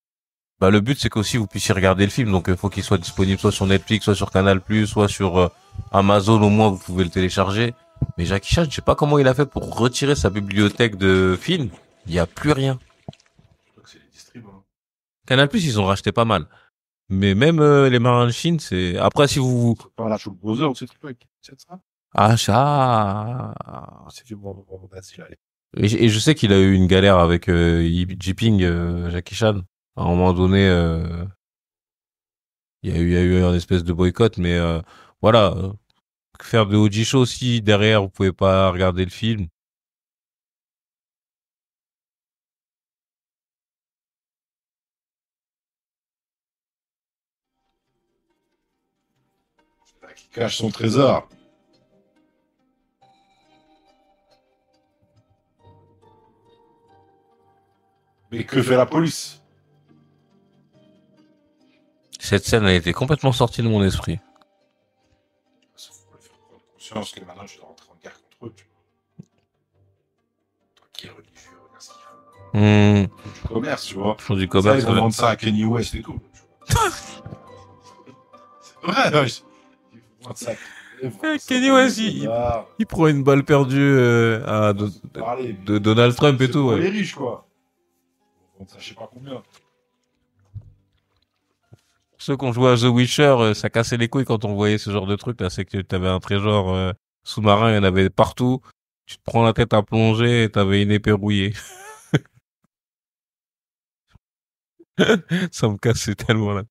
A: bah le but c'est qu'aussi vous puissiez regarder le film. Donc il faut qu'il soit disponible soit sur Netflix, soit sur Canal+, soit sur Amazon, au moins vous pouvez le télécharger. Mais Jackie Chan, je sais pas comment il a fait pour retirer sa bibliothèque de films. Il y a plus rien. Canal+, ils ont racheté pas mal. Mais même Les Marins de Chine, c'est... Après, si vous...
B: Voilà, je vous pose, c'est ça.
A: Ah, ça...
B: C'est du bon, allez.
A: Et je sais qu'il a eu une galère avec Jinping, Jackie Chan. À un moment donné, il y a eu un espèce de boycott, mais voilà. Faire de OG show aussi, derrière, vous pouvez pas regarder le film.
B: Qui cache son trésor. Mais que fait la police?
A: Cette scène a été complètement sortie de mon esprit.
B: Faut faire prendre conscience que maintenant je dois rentrer en guerre contre eux. Tu vois. Toi qui es religieux, regarde ce qu'ils font. Du commerce, tu vois.
A: Ils font du commerce.
B: Ça, ils vendent ça à Kanye West et tout. C'est vrai, non, ils vendent ça.
A: Kanye West, il prend une balle perdue de Donald Trump et tout.
B: Pour
A: Ouais.
B: les riches, quoi. Bon, ça, je sais pas combien.
A: Pour ceux qui ont joué à The Witcher, ça cassait les couilles quand on voyait ce genre de truc là. C'est que t'avais un trésor sous-marin, il y en avait partout. Tu te prends la tête à plonger et t'avais une épée rouillée. Ça me cassait tellement là.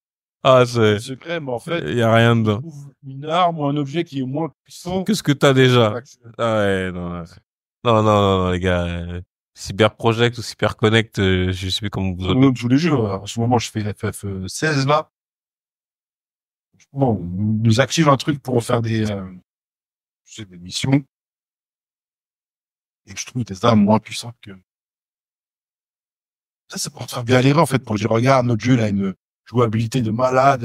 A: Ah, c'est...
B: Secret, mais en fait,
A: il y a rien dedans.
B: Une arme ou un objet qui est moins puissant
A: que ce que t'as déjà. Ah ouais, non, non, les gars. Cyberproject ou Cyberconnect, je sais plus comment vous appelez.
B: Tous les jours. En ce moment, je fais FF16 là. Bon, on nous active un truc pour faire des missions. Et je trouve des armes moins puissantes que... Ça, c'est pour te faire galérer, en fait, pour dire, regarde, notre jeu, il a une jouabilité de malade,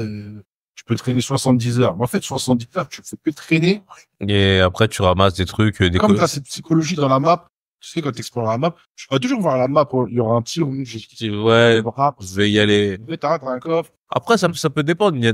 B: tu peux traîner 70 heures. Mais en fait, 70 heures, tu fais que traîner.
A: Et après, tu ramasses des trucs,
B: Comme t'as cette psychologie dans la map, tu sais, quand t'explores la map, tu vas toujours voir la map, il y aura un petit rouge.
A: Ouais, je vais y aller.
B: T'as un coffre.
A: Après, ça peut dépendre. Il y a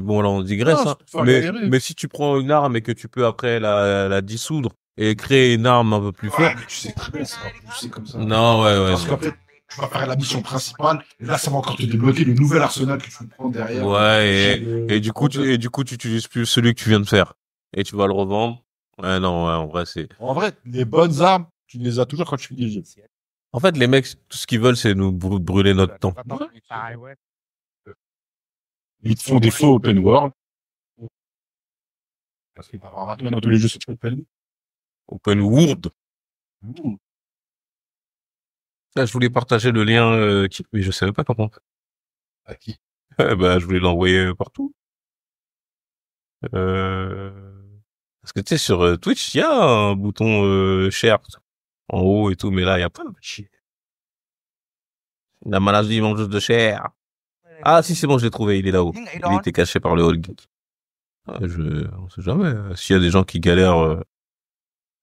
A: bon, là, on digresse, hein. Mais si tu prends une arme et que tu peux après la dissoudre et créer une arme un peu plus forte.
B: Mais tu sais très bien, c'est pas poussé comme ça.
A: Non, ouais.
B: Parce qu'en fait, tu vas faire la mission principale, et là, ça va encore te débloquer le nouvel arsenal que tu peux prendre derrière.
A: Ouais, et du coup, tu utilises plus celui que tu viens de faire. Et tu vas le revendre. Ouais, non, ouais, en vrai, c'est...
B: En vrai, les bonnes armes, tu les as toujours quand tu finis le jeu.
A: En fait, les mecs, tout ce qu'ils veulent, c'est nous brûler notre temps.
B: Ils te font des faux open world. Parce qu'il va y avoir maintenant tous les jeux sur
A: Open world. Là, je voulais partager le lien, mais je savais pas comment.
B: À qui?
A: Bah, je voulais l'envoyer partout. Parce que tu sais, sur Twitch, il y a un bouton share en haut et tout, mais là, il y a pas de share. La maladie mangeuse de chair. Ah, si, c'est bon, je l'ai trouvé, il est là-haut. Il était caché par le All Geek. Ah, on sait jamais. S'il y a des gens qui galèrent,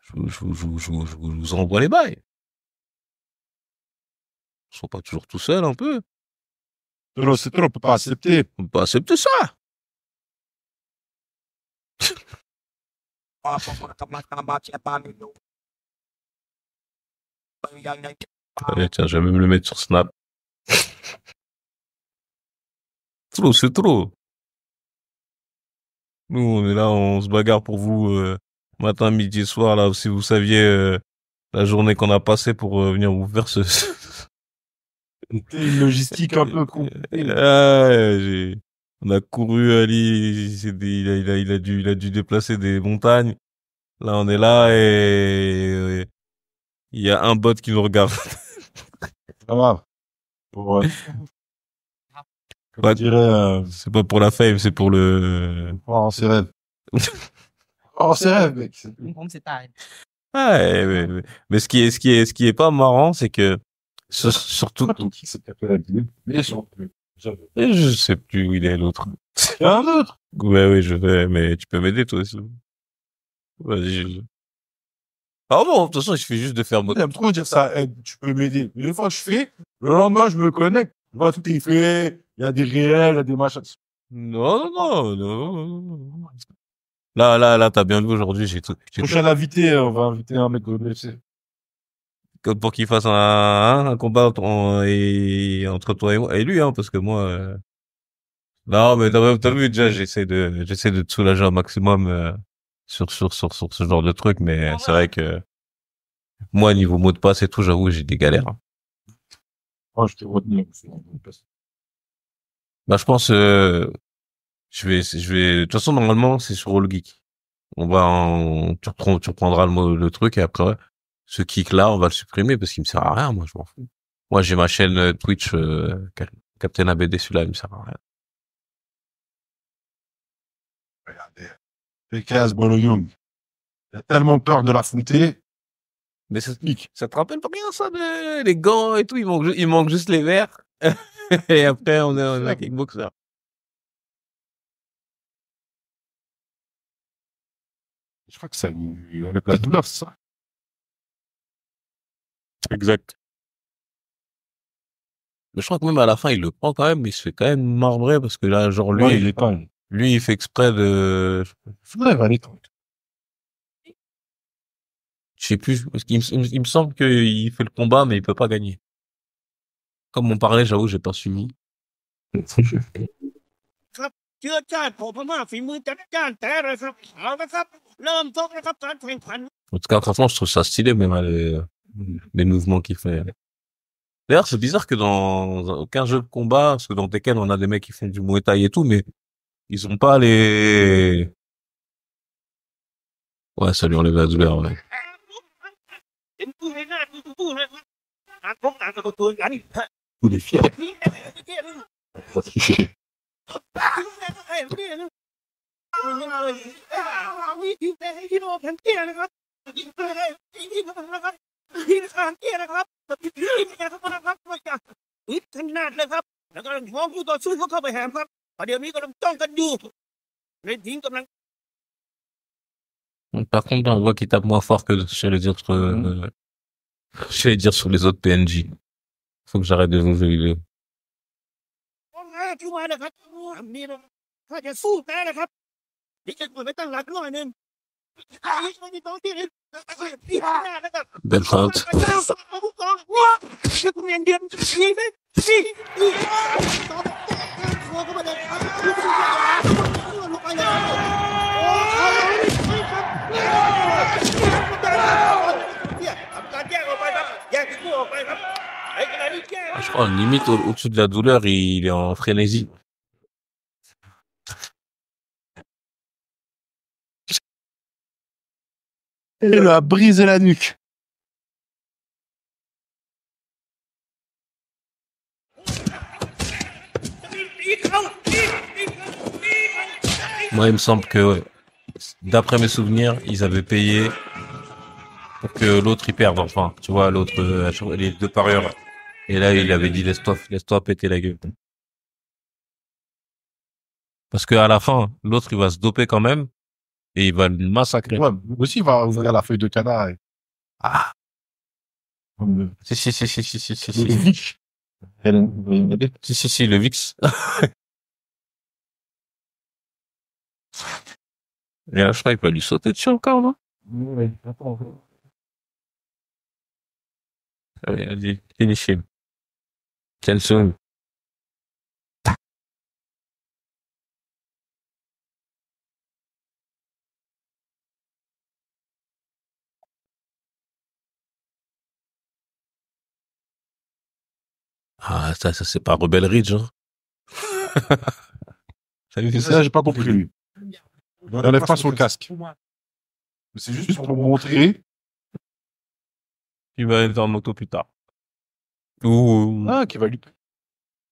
A: je vous envoie les bails. Ils sont pas toujours tout seuls, un peu.
B: C'est trop, on peut pas accepter.
A: On peut pas accepter ça. Allez, tiens, je vais même le mettre sur Snap. Trop, c'est trop. Nous, on est là, on se bagarre pour vous, matin, midi et soir, là, si vous saviez, la journée qu'on a passée pour venir vous faire ce...
B: une logistique un peu compliquée.
A: On a couru, Ali, il a dû déplacer des montagnes. Là, on est là et il y a un bot qui nous regarde.
B: Pas grave. Pour,
A: Ouais, c'est pas pour la fame, c'est pour le...
B: Oh, c'est rêve. Oh, c'est rêve, mec.
A: Ouais, mais ce qui est pas marrant, c'est que, surtout... Je sais plus où il est, l'autre.
B: Il y a un autre.
A: Ouais, oui, je vais, mais tu peux m'aider, toi aussi. Vas-y, Ah bon, de toute façon, il suffit juste de faire mode.
B: J'aime trop dire ça, tu peux m'aider. Mais une fois que je fais, le lendemain, je me connecte. Je vois tout est fait. Il y a des réels, il y a des machins.
A: Non. Là, t'as bien vu aujourd'hui, j'ai tout.
B: Prochain invité, on va inviter un mec de l'UFC.
A: Comme pour qu'il fasse un combat entre toi et moi, et lui, hein, parce que moi, non, mais t'as vu, déjà, j'essaie de te soulager un maximum, sur ce genre de truc, mais c'est vrai que, moi, niveau mot de passe et tout, j'avoue, j'ai des galères. Hein.
B: Oh, je t'ai retenu.
A: Bah, je pense, je vais, de toute façon, normalement, c'est sur All Geek. Tu reprendras le truc et après, ce kick-là, on va le supprimer parce qu'il me sert à rien, moi, je m'en fous. Moi, j'ai ma chaîne Twitch, Captain ABD, celui-là, il me sert à rien.
B: Regardez. Pékaz Boloyoung. Il a tellement peur de l'affronter.
A: Mais ça te rappelle pas rien, ça, les gants et tout, il manque juste les verres. Et après, on est un kickboxer.
B: Je crois que ça lui enlève la douleur, c'est ça.
A: Exact. Mais je crois que même à la fin, il le prend quand même, mais il se fait quand même marbrer parce que là, genre, lui,
B: Ouais, il est pas.
A: Lui, il fait exprès de...
B: Ouais, va aller.
A: Je sais plus, parce qu'il il me semble qu'il fait le combat, mais il peut pas gagner. Comme on parlait, j'avoue, j'ai pas suivi.
L: ครับเชื้อชาติของพม่าฝีมือจัดจ้านแต่เลยครับเอาละครับเริ่มชกนะครับการแข่งขัน
A: En tout cas, franchement, je trouve ça stylé, même les mouvements qu'il fait. D'ailleurs, c'est bizarre que dans aucun jeu de combat, parce que dans Tekken, on a des mecs qui font du Muay Thai et tout, mais ils ont pas les... Ouais, ça lui enlève la douleur, ouais.
L: เป็นผู้ให้หน้าผู้เลยครับต่างพบต่างกระตุ้นกัน
B: Il est fier.
L: วิธีแต่ให้พี่โนแพนเตี้ยนะครับยิงไปให้ที่นะครับที่ทางเตี้ยนะครับที่นะครับมาจากวิทย์นาดเลยครับแล้วก็มองผู้ต่อสู้เข้าไปแหมครับเดี๋ยวนี้กำลังจ้องกันอยู่ในทิ้งกำลัง
A: Par contre, on voit qu'il tape moins fort que chez les autres, j'allais dire sur les autres PNJ. Faut que j'arrête de jouer vidéo.
L: ที่ว่านะครับนี่นะถ้าจะสู้แพ้นะครับนี่จะกดไปตั้งหลักหน่อยนึงไม่มีต้องที่นี่ที่หน้านะครับ
A: Belle feinte.
L: คุณเรียนเดือนนี่ไหมนี่ตัวก็มาเลยลงไปเลยเนี่ยทำการแยกออกไปครับแยกคู่ออกไปครับ
A: Je crois, limite, au-dessus de la douleur, il est en frénésie.
B: Il lui a brisé la nuque.
A: Moi, il me semble que, ouais, d'après mes souvenirs, ils avaient payé pour que l'autre il perde, enfin, tu vois, l'autre, les deux parieurs. Et là, il avait dit laisse-toi péter la gueule. Parce que à la fin, l'autre il va se doper quand même et il va le massacrer.
B: Ouais, lui aussi, il va ouvrir la feuille de canard. Ah.
A: Si.
B: Le VIX.
A: Si, le VIX. Et là, je crois qu'il va lui sauter dessus encore, non?
B: Oui, attends.
A: Allez, vas-y, finish him. Soon. Ah, ça c'est pas Rebel Ridge, hein.
B: Ça lui fait ça, j'ai pas compris, lui. Il enlève pas son casque. C'est juste pour montrer.
A: Il va être en moto plus tard. Ouh.
B: Ah, qui va lui.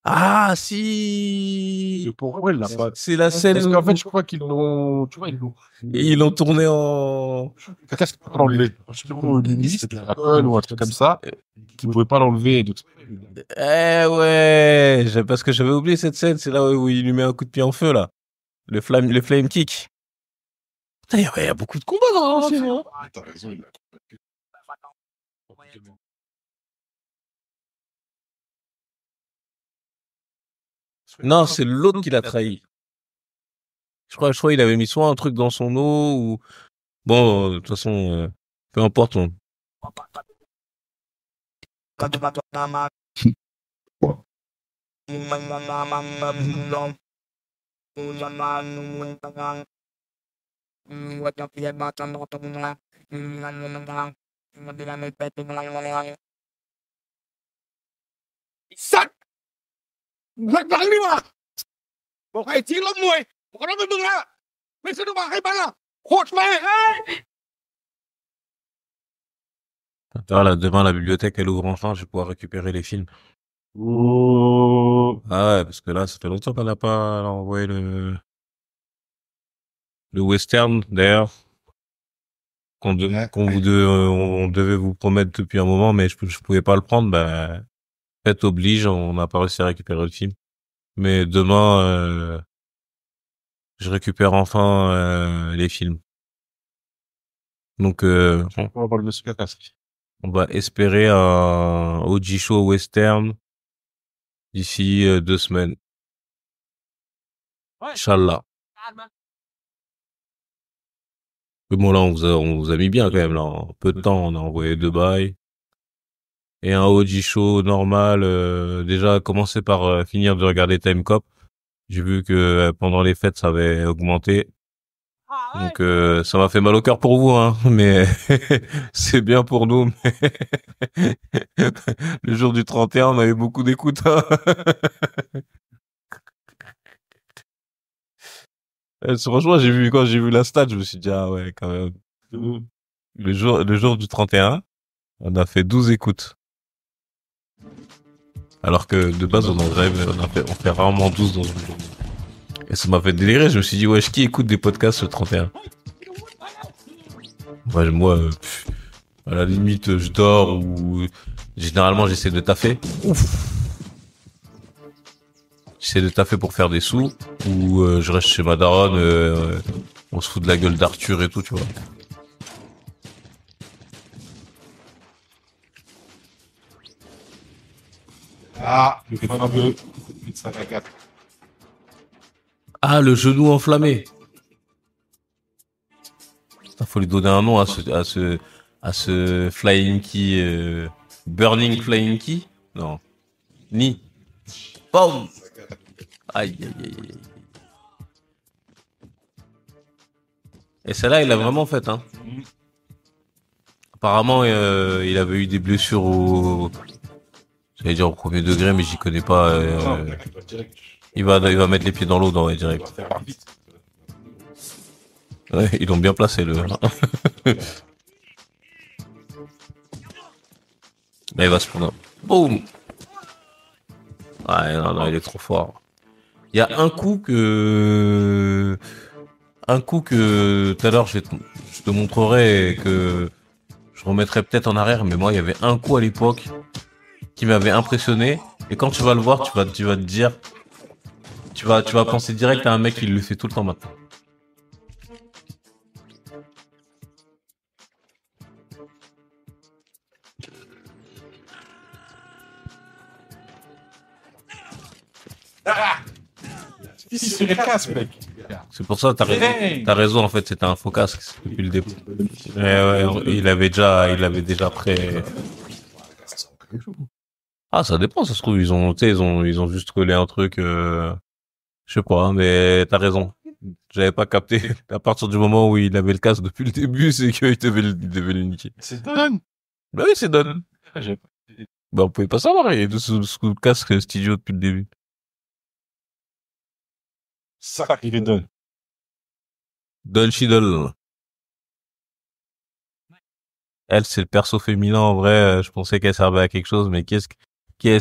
A: Ah, si!
B: C'est pour elle, là.
A: C'est la scène.
B: Parce qu'en fait, je crois qu'ils l'ont, tu vois,
A: ils l'ont tourné en...
B: Le casque, pas l'enlever. Je sais pas comment on dit, c'était la colle ou un truc comme ça. Tu ne pouvais pas l'enlever.
A: Ouais, parce que j'avais oublié cette scène, c'est là où il lui met un coup de pied en feu, là. Le flame kick. Putain, il y a beaucoup de combats dans le film, hein.
B: T'as raison, il a...
A: Non, c'est l'autre qui l'a trahi. Je crois il avait mis soit un truc dans son eau ou... Bon, de toute façon, peu importe.
I: Sắt! Lật lặng đi mà! Một ngày chiến lắm người! Một cái đó với mừng à! Mình sẽ đưa bà hay bắn à! Hột mẹ!
A: Là, demain, la bibliothèque, elle ouvre enfin, je vais pouvoir récupérer les films.
B: Oh.
A: Ah ouais, parce que là, ça fait longtemps qu'on n'a pas envoyé le western, d'ailleurs. On devait vous promettre depuis un moment, mais je pouvais pas le prendre, bah, fait oblige, on n'a pas réussi à récupérer le film. Mais demain, je récupère enfin les films. Donc, on va espérer un OG Show western d'ici 2 semaines. Inch'Allah. Mais bon, là, on vous a mis bien quand même, là. En peu de temps, on a envoyé 2 bails. Et un OG Show normal, déjà, commencer par finir de regarder Time Cop. J'ai vu que pendant les fêtes, ça avait augmenté. Donc, ça m'a fait mal au cœur pour vous, hein. Mais c'est bien pour nous. Mais le jour du 31, on a eu beaucoup d'écoutes, hein. Franchement, quand j'ai vu la stat, je me suis dit, ah ouais, quand même. Le jour du 31, on a fait 12 écoutes. Alors que, de base, on fait rarement 12 dans une journée. Et ça m'a fait délirer, je me suis dit, wesh, qui écoute des podcasts le 31? Moi, à la limite, je dors ou, généralement, j'essaie de taffer. J'essaie de taffer pour faire des sous, ou je reste chez ma daronne, on se fout de la gueule d'Arthur et tout, tu vois.
B: Ah, le fameux 5 à 4.
A: Ah, le genou enflammé. Putain, faut lui donner un nom à ce Flying Key, Burning Flying Key? Non. Ni. Boom! Aïe, aïe, aïe. Et celle-là, il l'a vraiment faite, hein. Apparemment, il avait eu des blessures j'allais dire au premier degré, mais j'y connais pas. Il va mettre les pieds dans l'eau, direct. Ouais, ils l'ont bien placé, le. Là, il va se prendre. Boum! Ouais, non, il est trop fort. Il y a un coup un coup que tout à l'heure je te montrerai et que je remettrai peut-être en arrière, mais moi il y avait un coup à l'époque qui m'avait impressionné, et quand tu vas le voir, tu vas te dire, tu vas penser direct à un mec qui le fait tout le temps maintenant.
B: C'est le casque, mec.
A: C'est pour ça, t'as raison, en fait, c'était un faux casque depuis le début. Ouais, il avait déjà prêt. Ah, ça dépend, ça se trouve, ils ont juste collé un truc, je sais pas, mais t'as raison. J'avais pas capté. À partir du moment où il avait le casque depuis le début, c'est qu'il devait le niquer.
B: C'est Don.
A: Bah oui, c'est Don. Bah, on pouvait pas savoir, il est sous le casque studio depuis le début.
B: Ça, il est Don.
A: Don Cheadle. Elle, c'est le perso féminin, en vrai, je pensais qu'elle servait à quelque chose, mais qu'est-ce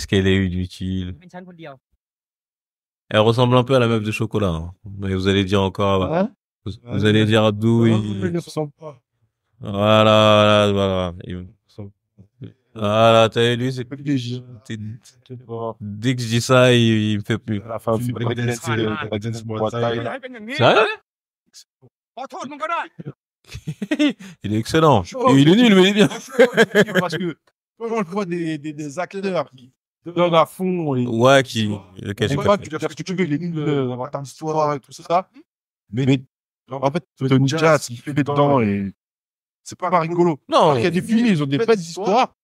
A: qu'elle est inutile. Elle ressemble un peu à la meuf de chocolat, hein. Mais vous allez dire encore,
B: Hein?
A: vous allez dire Abdou,
B: Il ne ressemble pas.
A: voilà. Voilà, t'as vu, lui, dès que je dis ça, il me fait plus.
B: La femme, la dance Muay Thai.
A: Sérieux?
L: ขอโทษมึงก็ได้
A: Il est excellent. Et il est nul, mais il est bien.
B: Parce que quand on voit des acteurs qui donnent à fond et
A: Ouais, ok,
B: c'est pas que tu veux les nuls dans ta histoire et tout ça, mais en fait Tony Jazz il fait dedans et c'est pas rigolo.
A: Non,
B: il y a des films, ils ont des belles histoires,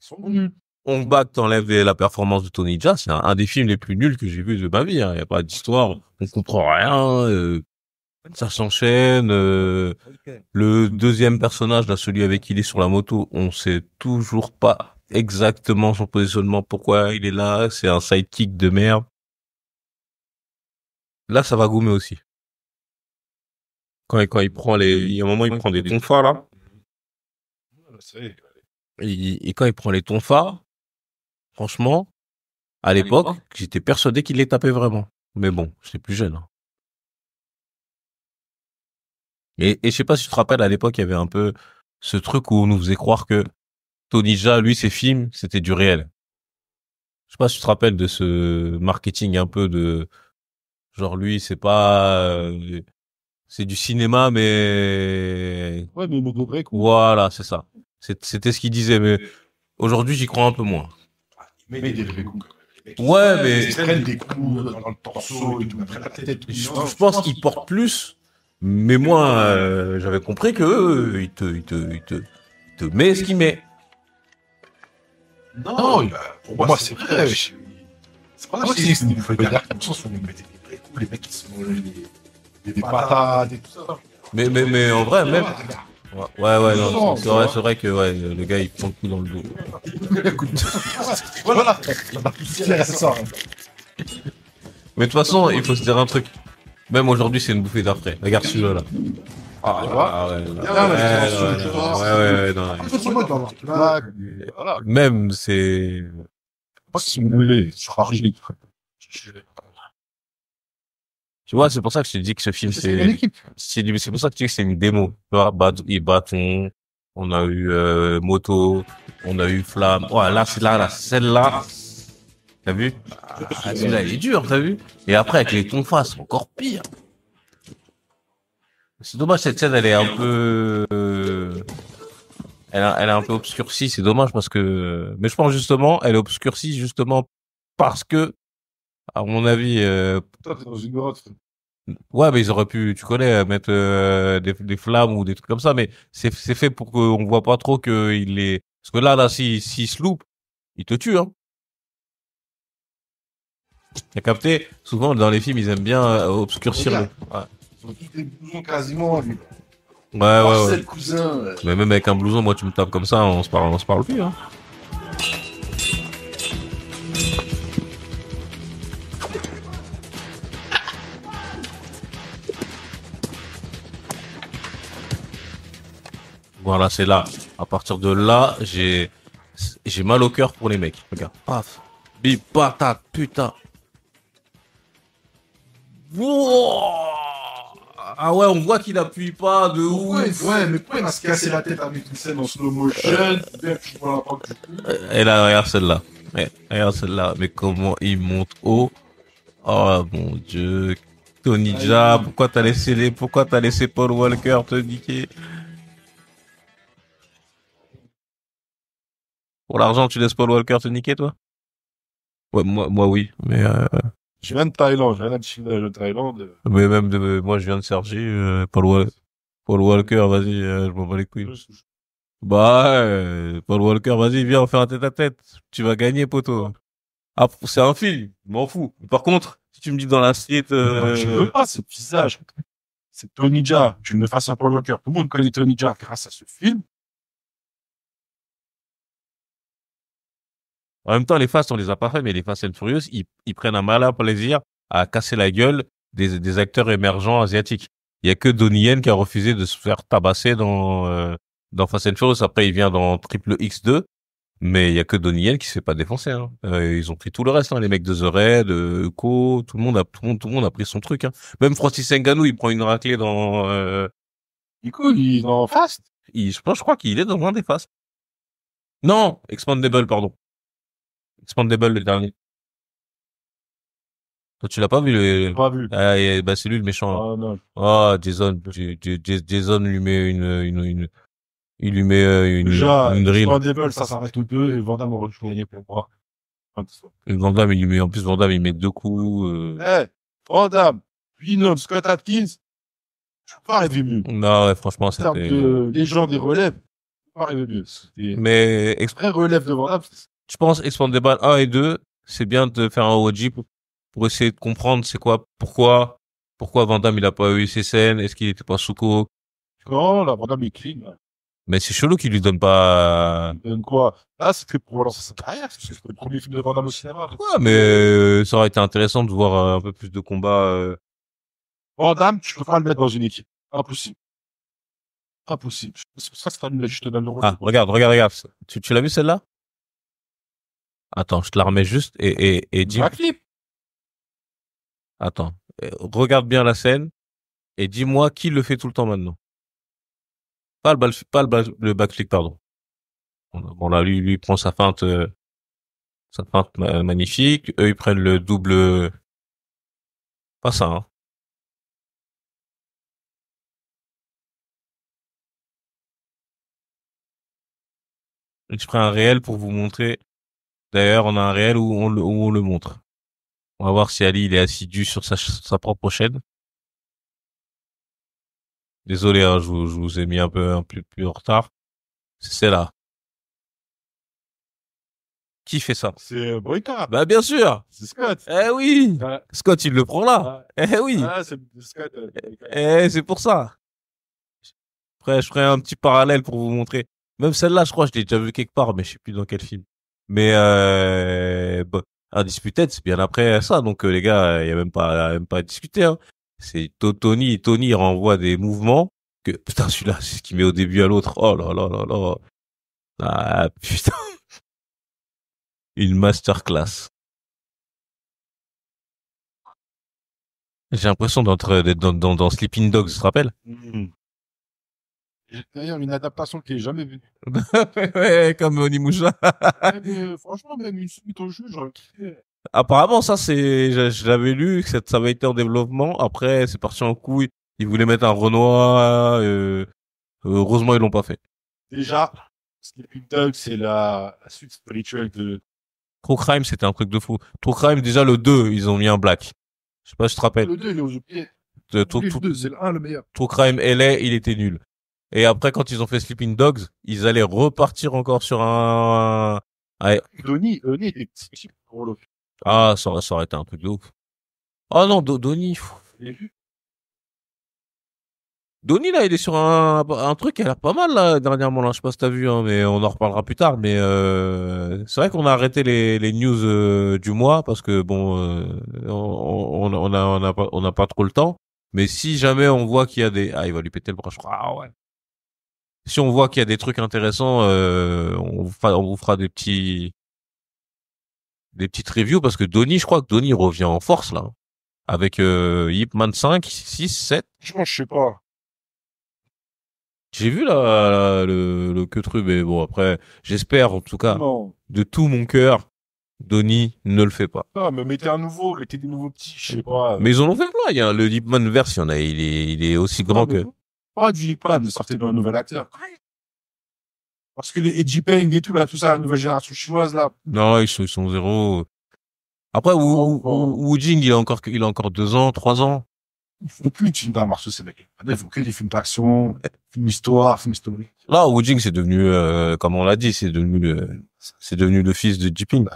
B: ils sont nuls.
A: On bat, t'enlèves la performance de Tony Jaa, c'est un des films les plus nuls que j'ai vu de ma vie, hein. Y a pas d'histoire, on comprend rien, ça s'enchaîne, le deuxième personnage, là, celui avec qui il est sur la moto, on sait toujours pas exactement son positionnement, pourquoi il est là, c'est un sidekick de merde. Là, ça va gommer aussi. Quand il prend il y a un moment, il prend des tonfas, là. Et quand il prend les tonfas, franchement, à l'époque, j'étais persuadé qu'il les tapait vraiment. Mais bon, j'étais plus jeune, hein. Et je sais pas si tu te rappelles, à l'époque, il y avait un peu ce truc où on nous faisait croire que Tony Jaa, lui, ses films, c'était du réel. Je sais pas si tu te rappelles de ce marketing un peu de, genre lui, c'est pas, c'est du cinéma, mais...
B: Ouais, mais vrai, quoi.
A: Voilà, c'est ça. C'était ce qu'il disait, mais aujourd'hui, j'y crois un peu moins.
B: Mais des vrais coups.
A: Ouais, mais...
B: Ils prennent des coups dans le torseau et tout, après la tête.
A: Je pense qu'ils portent plus, mais moi, j'avais compris que eux, il te met ce qu'il met.
B: Non, pour moi, c'est vrai. C'est pas si c'est une feuille d'arc, dans le sens où on mettait des vrais coups, les mecs qui se mangent des patates et tout ça.
A: Mais en vrai, même... Ouais, non, c'est vrai que, ouais, le gars, il prend le coup dans le dos.
B: Voilà, c'est ça.
A: Mais de toute façon, il faut se dire un truc. Même aujourd'hui, c'est une bouffée d'après. Regarde celui-là, là. Non. Même, c'est... Tu vois, c'est pour ça que je te dis que ce film, c'est pour ça que tu dis que c'est une démo. Tu vois, bâton, on a eu moto, on a eu flamme. Ouais, là, celle-là, t'as vu? Celle-là, elle est dure, t'as vu? Et après, avec les tonfas, c'est encore pire. C'est dommage, cette scène, elle est un peu... Elle est un peu obscurcie, c'est dommage parce que... Mais je pense justement, elle est obscurcie justement parce que, à mon avis...
B: Toi, t'es dans une grotte.
A: Ouais, mais ils auraient pu, tu connais, mettre des flammes ou des trucs comme ça, mais c'est fait pour qu'on voit pas trop qu'il est... Parce que là, s'il se loupe, il te tue, hein. T'as capté? Souvent, dans les films, ils aiment bien obscurcir le... Ouais.
B: Des blousons quasiment, lui.
A: Ouais.
B: Cousin.
A: Mais même avec un blouson, moi, tu me tapes comme ça, on se parle plus, hein. Voilà, c'est là. À partir de là, j'ai mal au cœur pour les mecs. Regarde. Paf. Bip, patate, putain. Wouah. Ah ouais, on voit qu'il appuie pas de ouf.
B: Ouais, mais pourquoi il va se casser la tête avec une scène en slow motion? Bien que tu vois la porte du coup.
A: Et là, regarde celle-là. Ouais, regarde celle-là. Mais comment il monte haut. Oh mon dieu. Tony Jaa, pourquoi t'as laissé Paul Walker te niquer? Pour l'argent, tu laisses Paul Walker te niquer, toi? Ouais, moi oui, mais
B: Je viens de Thaïlande, je viens d'un Chine de Thaïlande.
A: mais même moi, je viens de Sergi, Paul Walker, vas-y, je m'en bats les couilles. Bah, Paul Walker, vas-y, viens, on fait un tête-à-tête. Tu vas gagner, poteau. Ah, c'est un film, je m'en fous. Par contre, si tu me dis dans la street,
B: Je veux pas ce visage. C'est Tony Jaa. Tu me fasses un Paul Walker. Tout le monde connaît Tony Jaa grâce à ce film.
A: En même temps, les Fast, on les a pas fait, mais les Fast and Furious, ils prennent un malin plaisir à casser la gueule des acteurs émergents asiatiques. Il y a que Donnie Yen qui a refusé de se faire tabasser dans Fast and Furious. Après, il vient dans Triple X2. Mais il y a que Donnie Yen qui se fait pas défoncer, hein. Ils ont pris tout le reste, hein. Les mecs de The Raid, Echo, tout le monde a pris son truc, hein. Même Francis Ngannou, il prend une raclée dans,
B: Écoute, il est dans Fast.
A: je crois qu'il est dans un des Fast. Non, Expandable, pardon. Expandable, le dernier. Toi, tu l'as pas vu,
B: Pas vu.
A: Ah, bah, c'est lui le méchant, là.
B: Ah, non.
A: Ah, Jason lui met il lui met
B: Déjà,
A: une drill.
B: Expandable, ça s'arrête aux deux et Van Damme aurait dû gagner pour moi.
A: Et Van Damme, en plus, Van Damme, il met 2 coups,
B: Van Damme, Venom, Scott Atkins, je peux pas rêver mieux.
A: Non, ouais, franchement,
B: En termes
A: c'était...
B: de légende des relèves, je peux pas rêver mieux.
A: Mais
B: Après, relève de Van Damme,
A: je pense Expandable 1 et 2, c'est bien de faire un OG pour essayer de comprendre c'est quoi, pourquoi Van Damme il a pas eu ses scènes, est-ce qu'il était pas sous coke.
B: non, la Van Damme est clean. Là.
A: Mais c'est chelou qu'il lui donne pas...
B: Il donne quoi? Là, c'était pour relancer sa carrière, parce que c'est le premier film de Van Damme au cinéma.
A: Ouais, mais ça aurait été intéressant de voir un peu plus de combats.
B: Van Damme, tu peux pas le mettre dans une équipe. Impossible. Impossible. C'est pour ça que c'est un je te donne le rôle.
A: Ah, regarde. Tu l'as vu celle-là? Attends, je te la remets juste et dis...
B: Backflip.
A: Attends, regarde bien la scène et dis-moi qui le fait tout le temps maintenant. Pas le backflip, pardon. Bon là, lui il prend sa feinte magnifique. Eux ils prennent le double. Pas ça. Hein. Je prends un réel pour vous montrer. D'ailleurs, on a un réel où on le montre. On va voir si Ali il est assidu sur sa propre chaîne. Désolé, hein, je vous ai mis un peu plus en retard. C'est là. Qui fait ça?
B: C'est Boyka.
A: Bah bien sûr.
B: C'est Scott.
A: Eh oui.
B: Ouais.
A: Scott il le prend là.
B: Ouais.
A: Eh oui.
B: Ah, c'est Scott.
A: C'est pour ça. Après je ferai un petit parallèle pour vous montrer. Même celle-là, je crois, je l'ai déjà vu quelque part, mais je sais plus dans quel film. Mais bon, Undisputed, c'est bien après ça, donc les gars, il y a même pas à discuter. Hein. C'est Tony il renvoie des mouvements que putain celui-là, c'est ce qu'il met au début à l'autre. Oh là là là là. Ah putain. Une masterclass. J'ai l'impression d'être dans Sleeping Dogs, tu te rappelles?
B: D'ailleurs, une adaptation qui est jamais venue.
A: Ouais, comme Onimusha.
B: Franchement, même une suite au jeu, j'aurais kiffé.
A: Apparemment, ça, je l'avais lu, que ça avait été en développement. Après, c'est parti en couille. Ils voulaient mettre un Renoir, heureusement, ils l'ont pas fait.
B: Déjà, Sleeping Dogs, c'est la suite spirituelle de...
A: True Crime, c'était un truc de fou. True Crime, déjà, le 2, ils ont mis un black. Je sais pas si tu te rappelles.
B: Le 2, il est aux pieds.
A: Le
B: 2, c'est le 1, le meilleur.
A: True Crime LA, il était nul. Et après, quand ils ont fait Sleeping Dogs, ils allaient repartir encore sur un... Ouais.
B: Donnie était petit pour le...
A: Ah, ça aurait été un truc de ouf. Oh non, Donnie. Donnie, là, il est sur un truc qui a l'air pas mal, là, dernièrement, là. Je sais pas si t'as vu, hein, mais on en reparlera plus tard. Mais c'est vrai qu'on a arrêté les news du mois parce que, bon, on n'a pas trop le temps. Mais si jamais on voit qu'il y a des... Ah, il va lui péter le bras, je crois. Ah ouais. Si on voit qu'il y a des trucs intéressants, on vous fera des petites reviews parce que Donnie, je crois que Donnie revient en force, là. avec Ip Man 5, 6, 7.
B: Franchement, je sais pas.
A: J'ai vu le que truc, mais bon, après, j'espère, en tout cas,
B: Non.
A: de tout mon cœur, Donnie ne le fait pas.
B: Non, mais mettez un nouveau, mettez des nouveaux petits, je sais pas.
A: Mais ils en ont fait plein. Il y a le Lipman verse, il y en a, il est aussi grand que.
B: Pas du Lipman, de sortir d'un nouvel acteur. Parce que les Edgy Peng et tout, là, tout ça, la nouvelle génération chinoise, là.
A: Non, ils sont zéro. Après, Wu Jing, il a encore 2 ans, 3 ans.
B: Ils font plus de films d'arts martiaux, ces mecs. Ils font que des films d'action, films histoire, films historiques.
A: Là, Wu Jing, c'est devenu, comme on l'a dit, c'est devenu le fils de Jiping.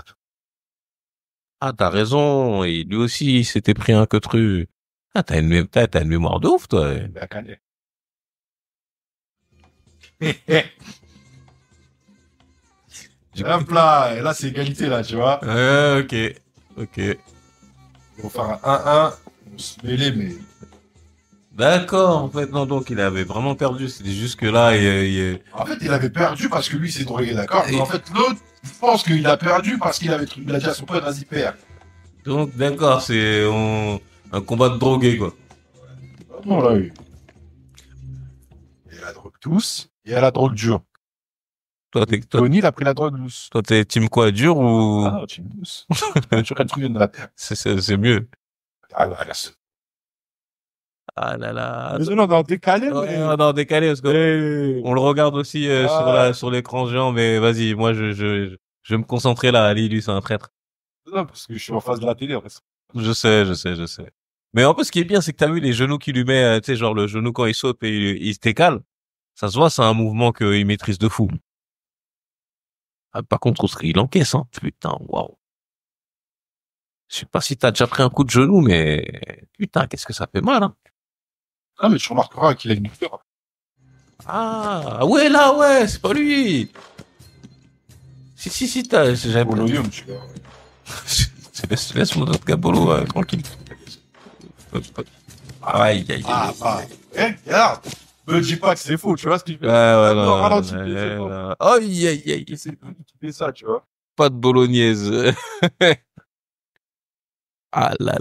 A: Ah, t'as raison. Et lui aussi, il s'était pris un queutru. Ah, t'as une mémoire de ouf, toi.
B: Hop là, et là, c'est égalité, là, tu vois.
A: Ok.
B: On va faire un 1-1. On se mêlait, mais...
A: D'accord, en fait, non, donc il avait vraiment perdu. C'était juste que là,
B: En fait, il avait perdu parce que lui, il s'est drogué, d'accord? Mais en fait, l'autre, je pense qu'il a perdu parce qu'il il a dit à son pote, vas-y, perds.
A: Donc, d'accord, c'est un combat de drogué, quoi.
B: Non, là, oui. Il y a la drogue douce, et il y a la drogue dure. Tony, il a pris la drogue douce.
A: Toi, t'es team quoi, dur ou...
B: Ah, team douce. Tu regardes truc de la terre.
A: C'est mieux.
B: Ah, là, là,
A: Ah là là.
B: Mais on est en décalé,
A: ouais, on est en décalé parce que on le regarde aussi sur l'écran géant, mais vas-y, moi je vais me concentrer là. Ali, lui, c'est un traître.
B: Non, parce que je suis en face de la télé, en fait.
A: Je sais. Mais en plus, ce qui est bien, c'est que t'as vu les genoux qu'il lui met, tu sais, genre le genou quand il saute et il se décale. Ça se voit, c'est un mouvement qu'il maîtrise de fou. Ah, par contre, il encaisse, hein. Putain, waouh. Je sais pas si t'as déjà pris un coup de genou, mais putain, qu'est-ce que ça fait mal, hein.
B: Ah, mais tu remarqueras qu'il a une douleur.
A: Ah, ouais, là, ouais, c'est pas lui. Si, j'avais pas.
B: Bolonium, tu vois.
A: Laisse mon autre Gabolo, tranquille. Aïe.
B: Regarde. Me dis pas que c'est faux, tu vois ce qu'il fait.
A: Ouais,
B: non.
A: Ralenti, aïe.
B: C'est lui qui fait ça, tu vois.
A: Pas de bolognaise. Ah là.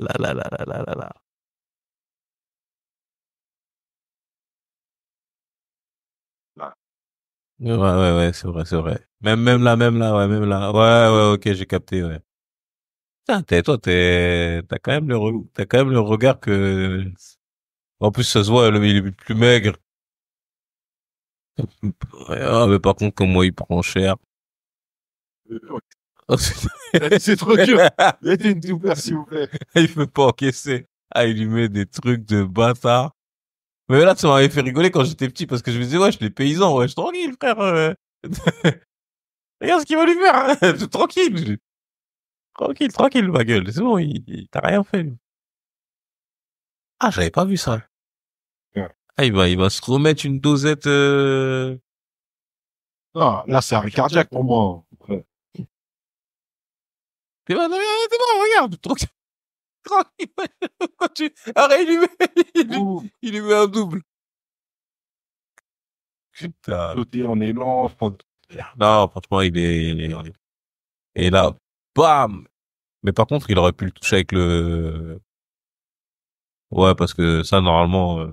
A: Ouais, c'est vrai. Même là. Ouais, ok, j'ai capté, ouais. Putain, t'as quand même le regard que, en plus, ça se voit, il est plus maigre. Ah, mais par contre, comment il prend cher.
B: C'est trop dur. Mettez une doubleur, s'il vous plaît.
A: Il peut pas encaisser. Ah, il lui met des trucs de bâtard. Mais là, ça m'avait fait rigoler quand j'étais petit parce que je me disais, wesh, les paysans, wesh, tranquille, frère. Regarde ce qu'il va lui faire. Hein. Tranquille, ma gueule. C'est bon, il t'a rien fait, lui. Ah, j'avais pas vu ça.
B: Ouais.
A: Ah, il va se remettre une dosette,
B: Non, là, c'est arrêt cardiaque pour moi. Ouais.
A: T'es bon, regarde. Tranquille. Arrête, il lui met un double. Putain.
B: Sauter en élan.
A: Non, franchement, il est... Et là, bam! Mais par contre, il aurait pu le toucher avec le... Ouais, parce que ça, normalement...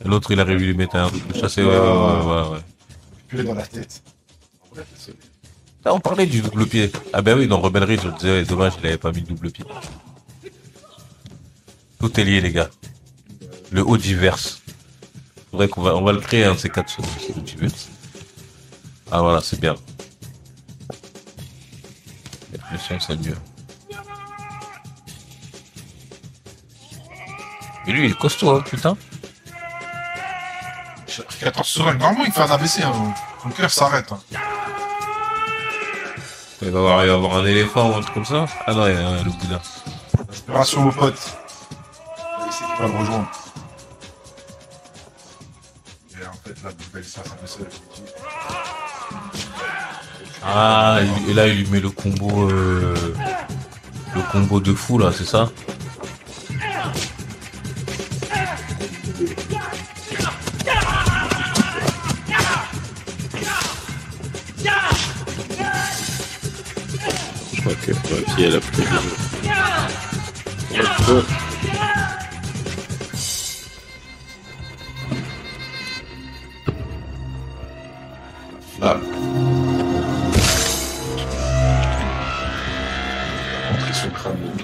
A: L'autre, il a réussi à lui mettre un double chassé. Ouais.
B: Puis dans la tête.
A: Là, on parlait du double pied. Ah ben oui, dans Rebel Ridge, je disais, dommage, il avait pas mis le double pied. Tout est lié, les gars. Le Audiverse. Faudrait on va le créer, un de ces 4 ce Audiverse. Ah voilà, c'est bien. Le son, c'est mieux. Et lui, il est costaud, hein, putain.
B: Attention, normalement, il fait un AVC, hein. Son cœur s'arrête, hein.
A: Il va y avoir un éléphant ou un truc comme ça. Ah non, il y a le Bouddha.
B: Inspiration au pote. Il sait qu'il va le rejoindre. Et en fait, la nouvelle, ça fait ça.
A: Ah, et là, il lui met le combo de fou, là, c'est ça? Je crois que, ouais,
B: Qui est la plus flamme. Rentrer son crâne.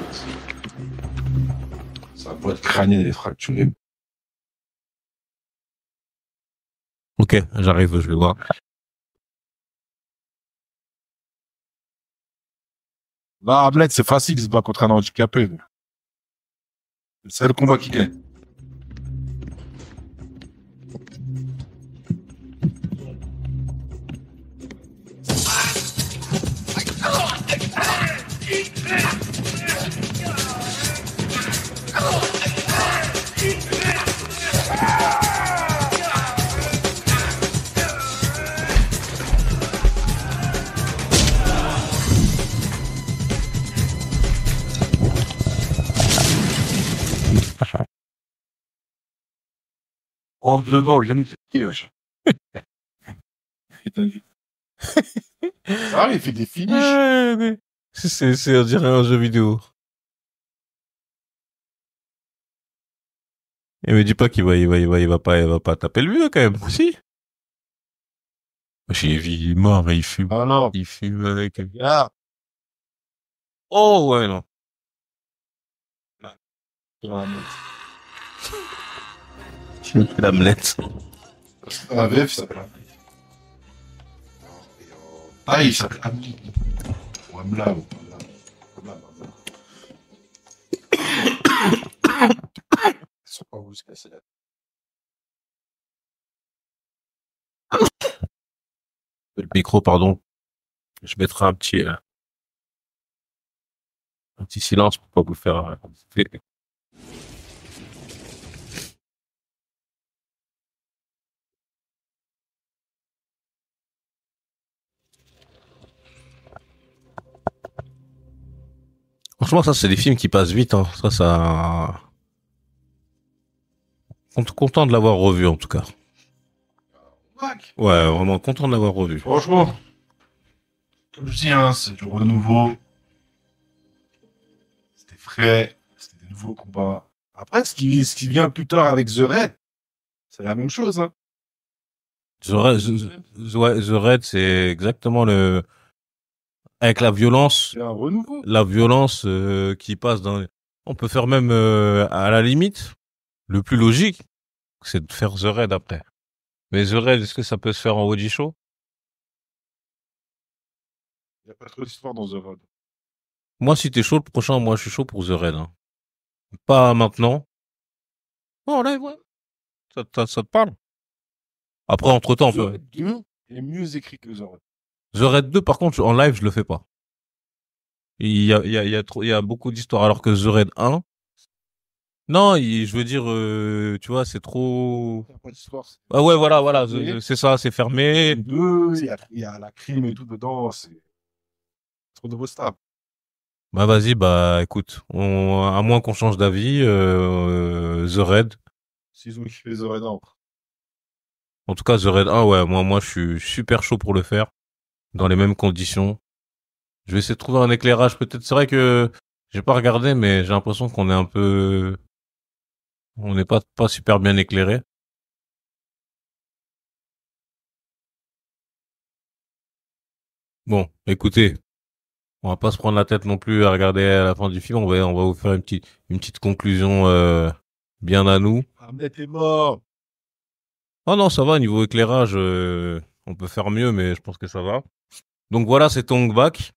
B: Sa boîte crânienne est fracturée.
A: Ok, j'arrive, je vais voir.
B: Là, Hamlet, c'est facile, il se bat contre un handicapé. C'est le combat qui gagne. En devant, je ne sais pas. Ça, il fait des finishes.
A: Mais c'est, on dirait un jeu vidéo. Et me dis pas qu'il va pas taper le vieux, quand même. Si. J'ai vu, il est mort, mais il fume.
B: Ah non.
A: Il fume avec.
B: Ah.
A: Oh, ouais, non. L'Hamlet.
B: La VF, ça s'appelle Hamlet. Ah, il s'appelle Hamlet. Ou Hamla, ou Hamla. Ils sont pas où se casser la
A: Le micro, pardon. Je mettrai un petit silence pour pas vous faire. Franchement, ça, c'est des films qui passent vite, hein. Ça. Content de l'avoir revu, en tout cas. Ouais, vraiment content de l'avoir revu.
B: Franchement, comme je dis, hein, c'est du renouveau. C'était frais, c'était des nouveaux combats. Après, ce qui vient plus tard avec The Raid, c'est la même chose, hein.
A: The Raid, c'est exactement avec la violence.
B: C'est un renouveau.
A: La violence qui passe dans. On peut faire même à la limite. Le plus logique, c'est de faire The Raid après. Mais The Raid, est-ce que ça peut se faire en Oji Show?
B: Il n'y a pas trop d'histoire dans The Raid.
A: Moi, si t'es chaud, le prochain, moi, je suis chaud pour The Raid. Hein. Pas maintenant. Oh, là, ouais. Ça te parle? Après, entre-temps, on peut.
B: The Raid 2 est mieux écrit que The Raid.
A: The Raid 2, par contre, en live, je le fais pas. Il y a beaucoup d'histoires, alors que The Raid 1, non, je veux dire, tu vois, c'est trop.
B: Il n'y a pas d'histoire.
A: Ah ouais, voilà, c'est ça, c'est fermé.
B: Il y a la crime et tout dedans, c'est trop de beau stable.
A: Bah vas-y, écoute, à moins qu'on change d'avis, The Raid.
B: S'ils ont kiffé The Raid 1.
A: En tout cas, The Raid 1, ouais, moi, je suis super chaud pour le faire, dans les mêmes conditions. Je vais essayer de trouver un éclairage, peut-être. C'est vrai que j'ai pas regardé, mais j'ai l'impression qu'on est on n'est pas super bien éclairé. Bon, écoutez, on va pas se prendre la tête non plus à regarder à la fin du film. On va vous faire une petite conclusion bien à nous.
B: Hamlet est mort.
A: Oh non, ça va, niveau éclairage, on peut faire mieux, mais je pense que ça va. Donc voilà, c'est Ong Bak.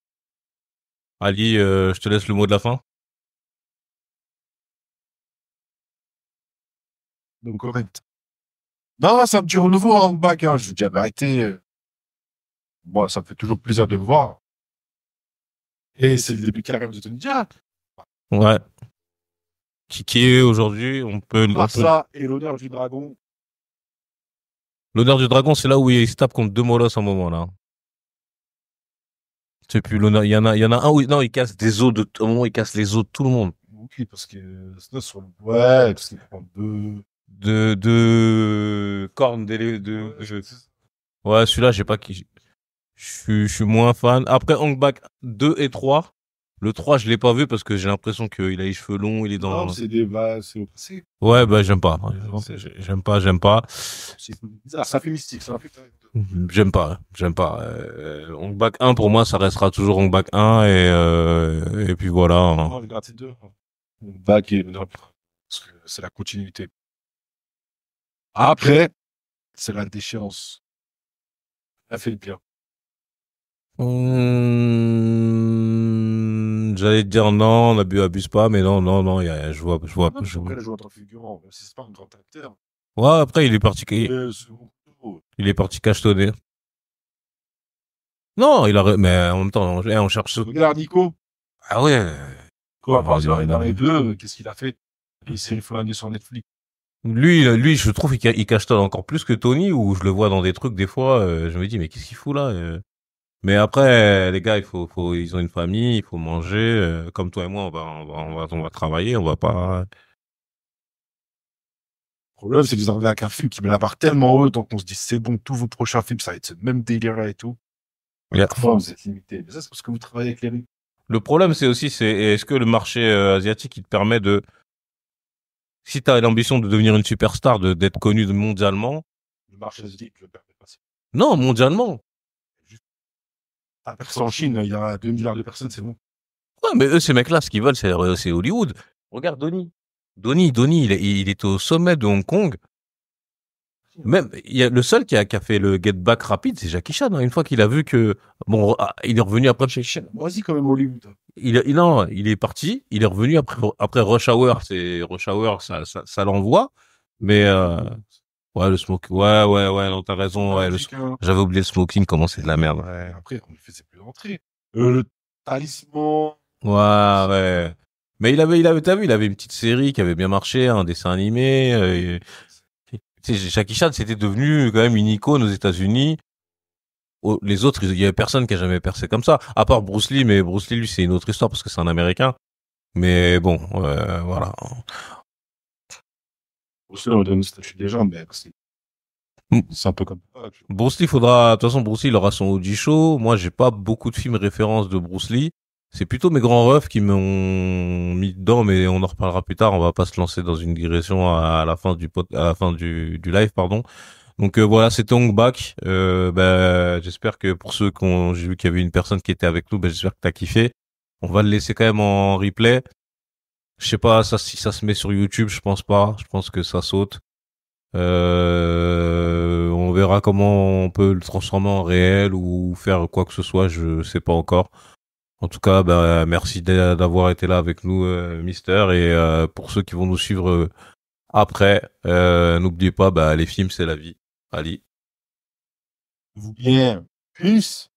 A: Ali, je te laisse le mot de la fin.
B: Donc correct. Non, c'est un petit renouveau en bac, hein. Je vous dis la vérité. Moi, ça me fait toujours plaisir de le voir. Et c'est le début carrément de Tony Jaa.
A: Ouais. Qui est aujourd'hui, on peut.
B: Ça et l'honneur du dragon.
A: L'honneur du dragon, c'est là où il se tape contre deux molosses en moment, là. C'est plus l'honneur. Il y en a un où, non, il casse des os à un moment, il casse les os de tout le monde.
B: Oui, parce que, ouais, parce qu'il prend
A: deux cornes ouais, celui-là, j'ai pas qui, je suis moins fan. Après, Ong Bak 2 et 3, Le 3, je l'ai pas vu parce que j'ai l'impression qu'il a les cheveux longs, il est dans...
B: Non, c'est des, bah, c'est au passé.
A: Ouais, bah, j'aime pas. J'aime pas.
B: C'est bizarre, ça fait mystique, ça fait.
A: J'aime pas. Hong Bak 1, pour moi, ça restera toujours Hong Bak 1 et puis voilà.
B: Non, regarde ces deux. Back et parce que c'est la continuité. Après, c'est la déchéance. Elle fait le bien.
A: J'allais te dire non, abuse pas, mais non, je vois.
B: Après, elle joue en tant que figurant, même si c'est pas un grand acteur.
A: Ouais, après, il est parti cachetonner. Non, mais en même temps, on cherche ce...
B: Regarde Nico.
A: Ah ouais.
B: Quoi, par exemple, dans les deux, qu'est-ce qu'il a fait? Il s'est flingué sur Netflix.
A: Lui, je trouve qu'il cachetonne encore plus que Tony, où je le vois dans des trucs, des fois, je me dis, mais qu'est-ce qu'il fout là? Mais après, les gars, ils ont une famille, il faut manger, comme toi et moi, on va travailler, on va pas...
B: Le problème, c'est que vous arrivez avec un film qui met la barre tellement haute, donc on se dit, c'est bon, tous vos prochains films, ça va être ce même délire-là et tout. Parfois, vous êtes limité. Mais ça, c'est parce que vous travaillez avec les rues.
A: Le problème, est-ce que le marché asiatique, il te permet de... Si t'as l'ambition de devenir une superstar, d'être connu mondialement...
B: Le marché asiatique, je le permets pas.
A: Non, mondialement.
B: Personne en Chine, il y a 2 milliards de personnes, c'est bon.
A: Ouais, mais eux, ces mecs-là, ce qu'ils veulent, c'est Hollywood. Regarde Donnie. Donnie, il est au sommet de Hong Kong. Même, il y a le seul qui a fait le get back rapide, c'est Jackie Chan, hein. Une fois qu'il a vu que, bon, il est revenu après Jackie Chan.
B: Vas-y, quand même, Hollywood.
A: Il est parti, il est revenu après Rush Hour, ça l'envoie. Mais, ouais, le smoking, ouais, non, t'as raison, ouais, j'avais oublié le smoking, comment c'est de la merde.
B: Ouais, après, on lui faisait plus rentrer. Le talisman.
A: Ouais. Mais t'as vu, il avait une petite série qui avait bien marché, un dessin animé, Jackie Chan, c'était devenu quand même une icône aux États-Unis. Les autres, il y avait personne qui a jamais percé comme ça. À part Bruce Lee, mais Bruce Lee, lui, c'est une autre histoire parce que c'est un Américain. Mais bon, voilà.
B: Bruce Lee, on donne le statut des gens, mais c'est un peu comme ça.
A: Bruce Lee, de toute façon, Bruce Lee, il aura son OG show. Moi, j'ai pas beaucoup de films références de Bruce Lee. C'est plutôt mes grands refs qui m'ont mis dedans, mais on en reparlera plus tard. On va pas se lancer dans une digression à la fin du live, pardon. Donc voilà, c'était Hong Bak. J'espère que pour ceux j'ai vu qu'il y avait une personne qui était avec nous, j'espère que t'as kiffé. On va le laisser quand même en replay. Je sais pas si ça se met sur YouTube, je pense pas. Je pense que ça saute. On verra comment on peut le transformer en réel ou faire quoi que ce soit, je sais pas encore. En tout cas, merci d'avoir été là avec nous, Mister. Et pour ceux qui vont nous suivre après, n'oubliez pas, les films, c'est la vie. Allez.
B: Bien. Peace.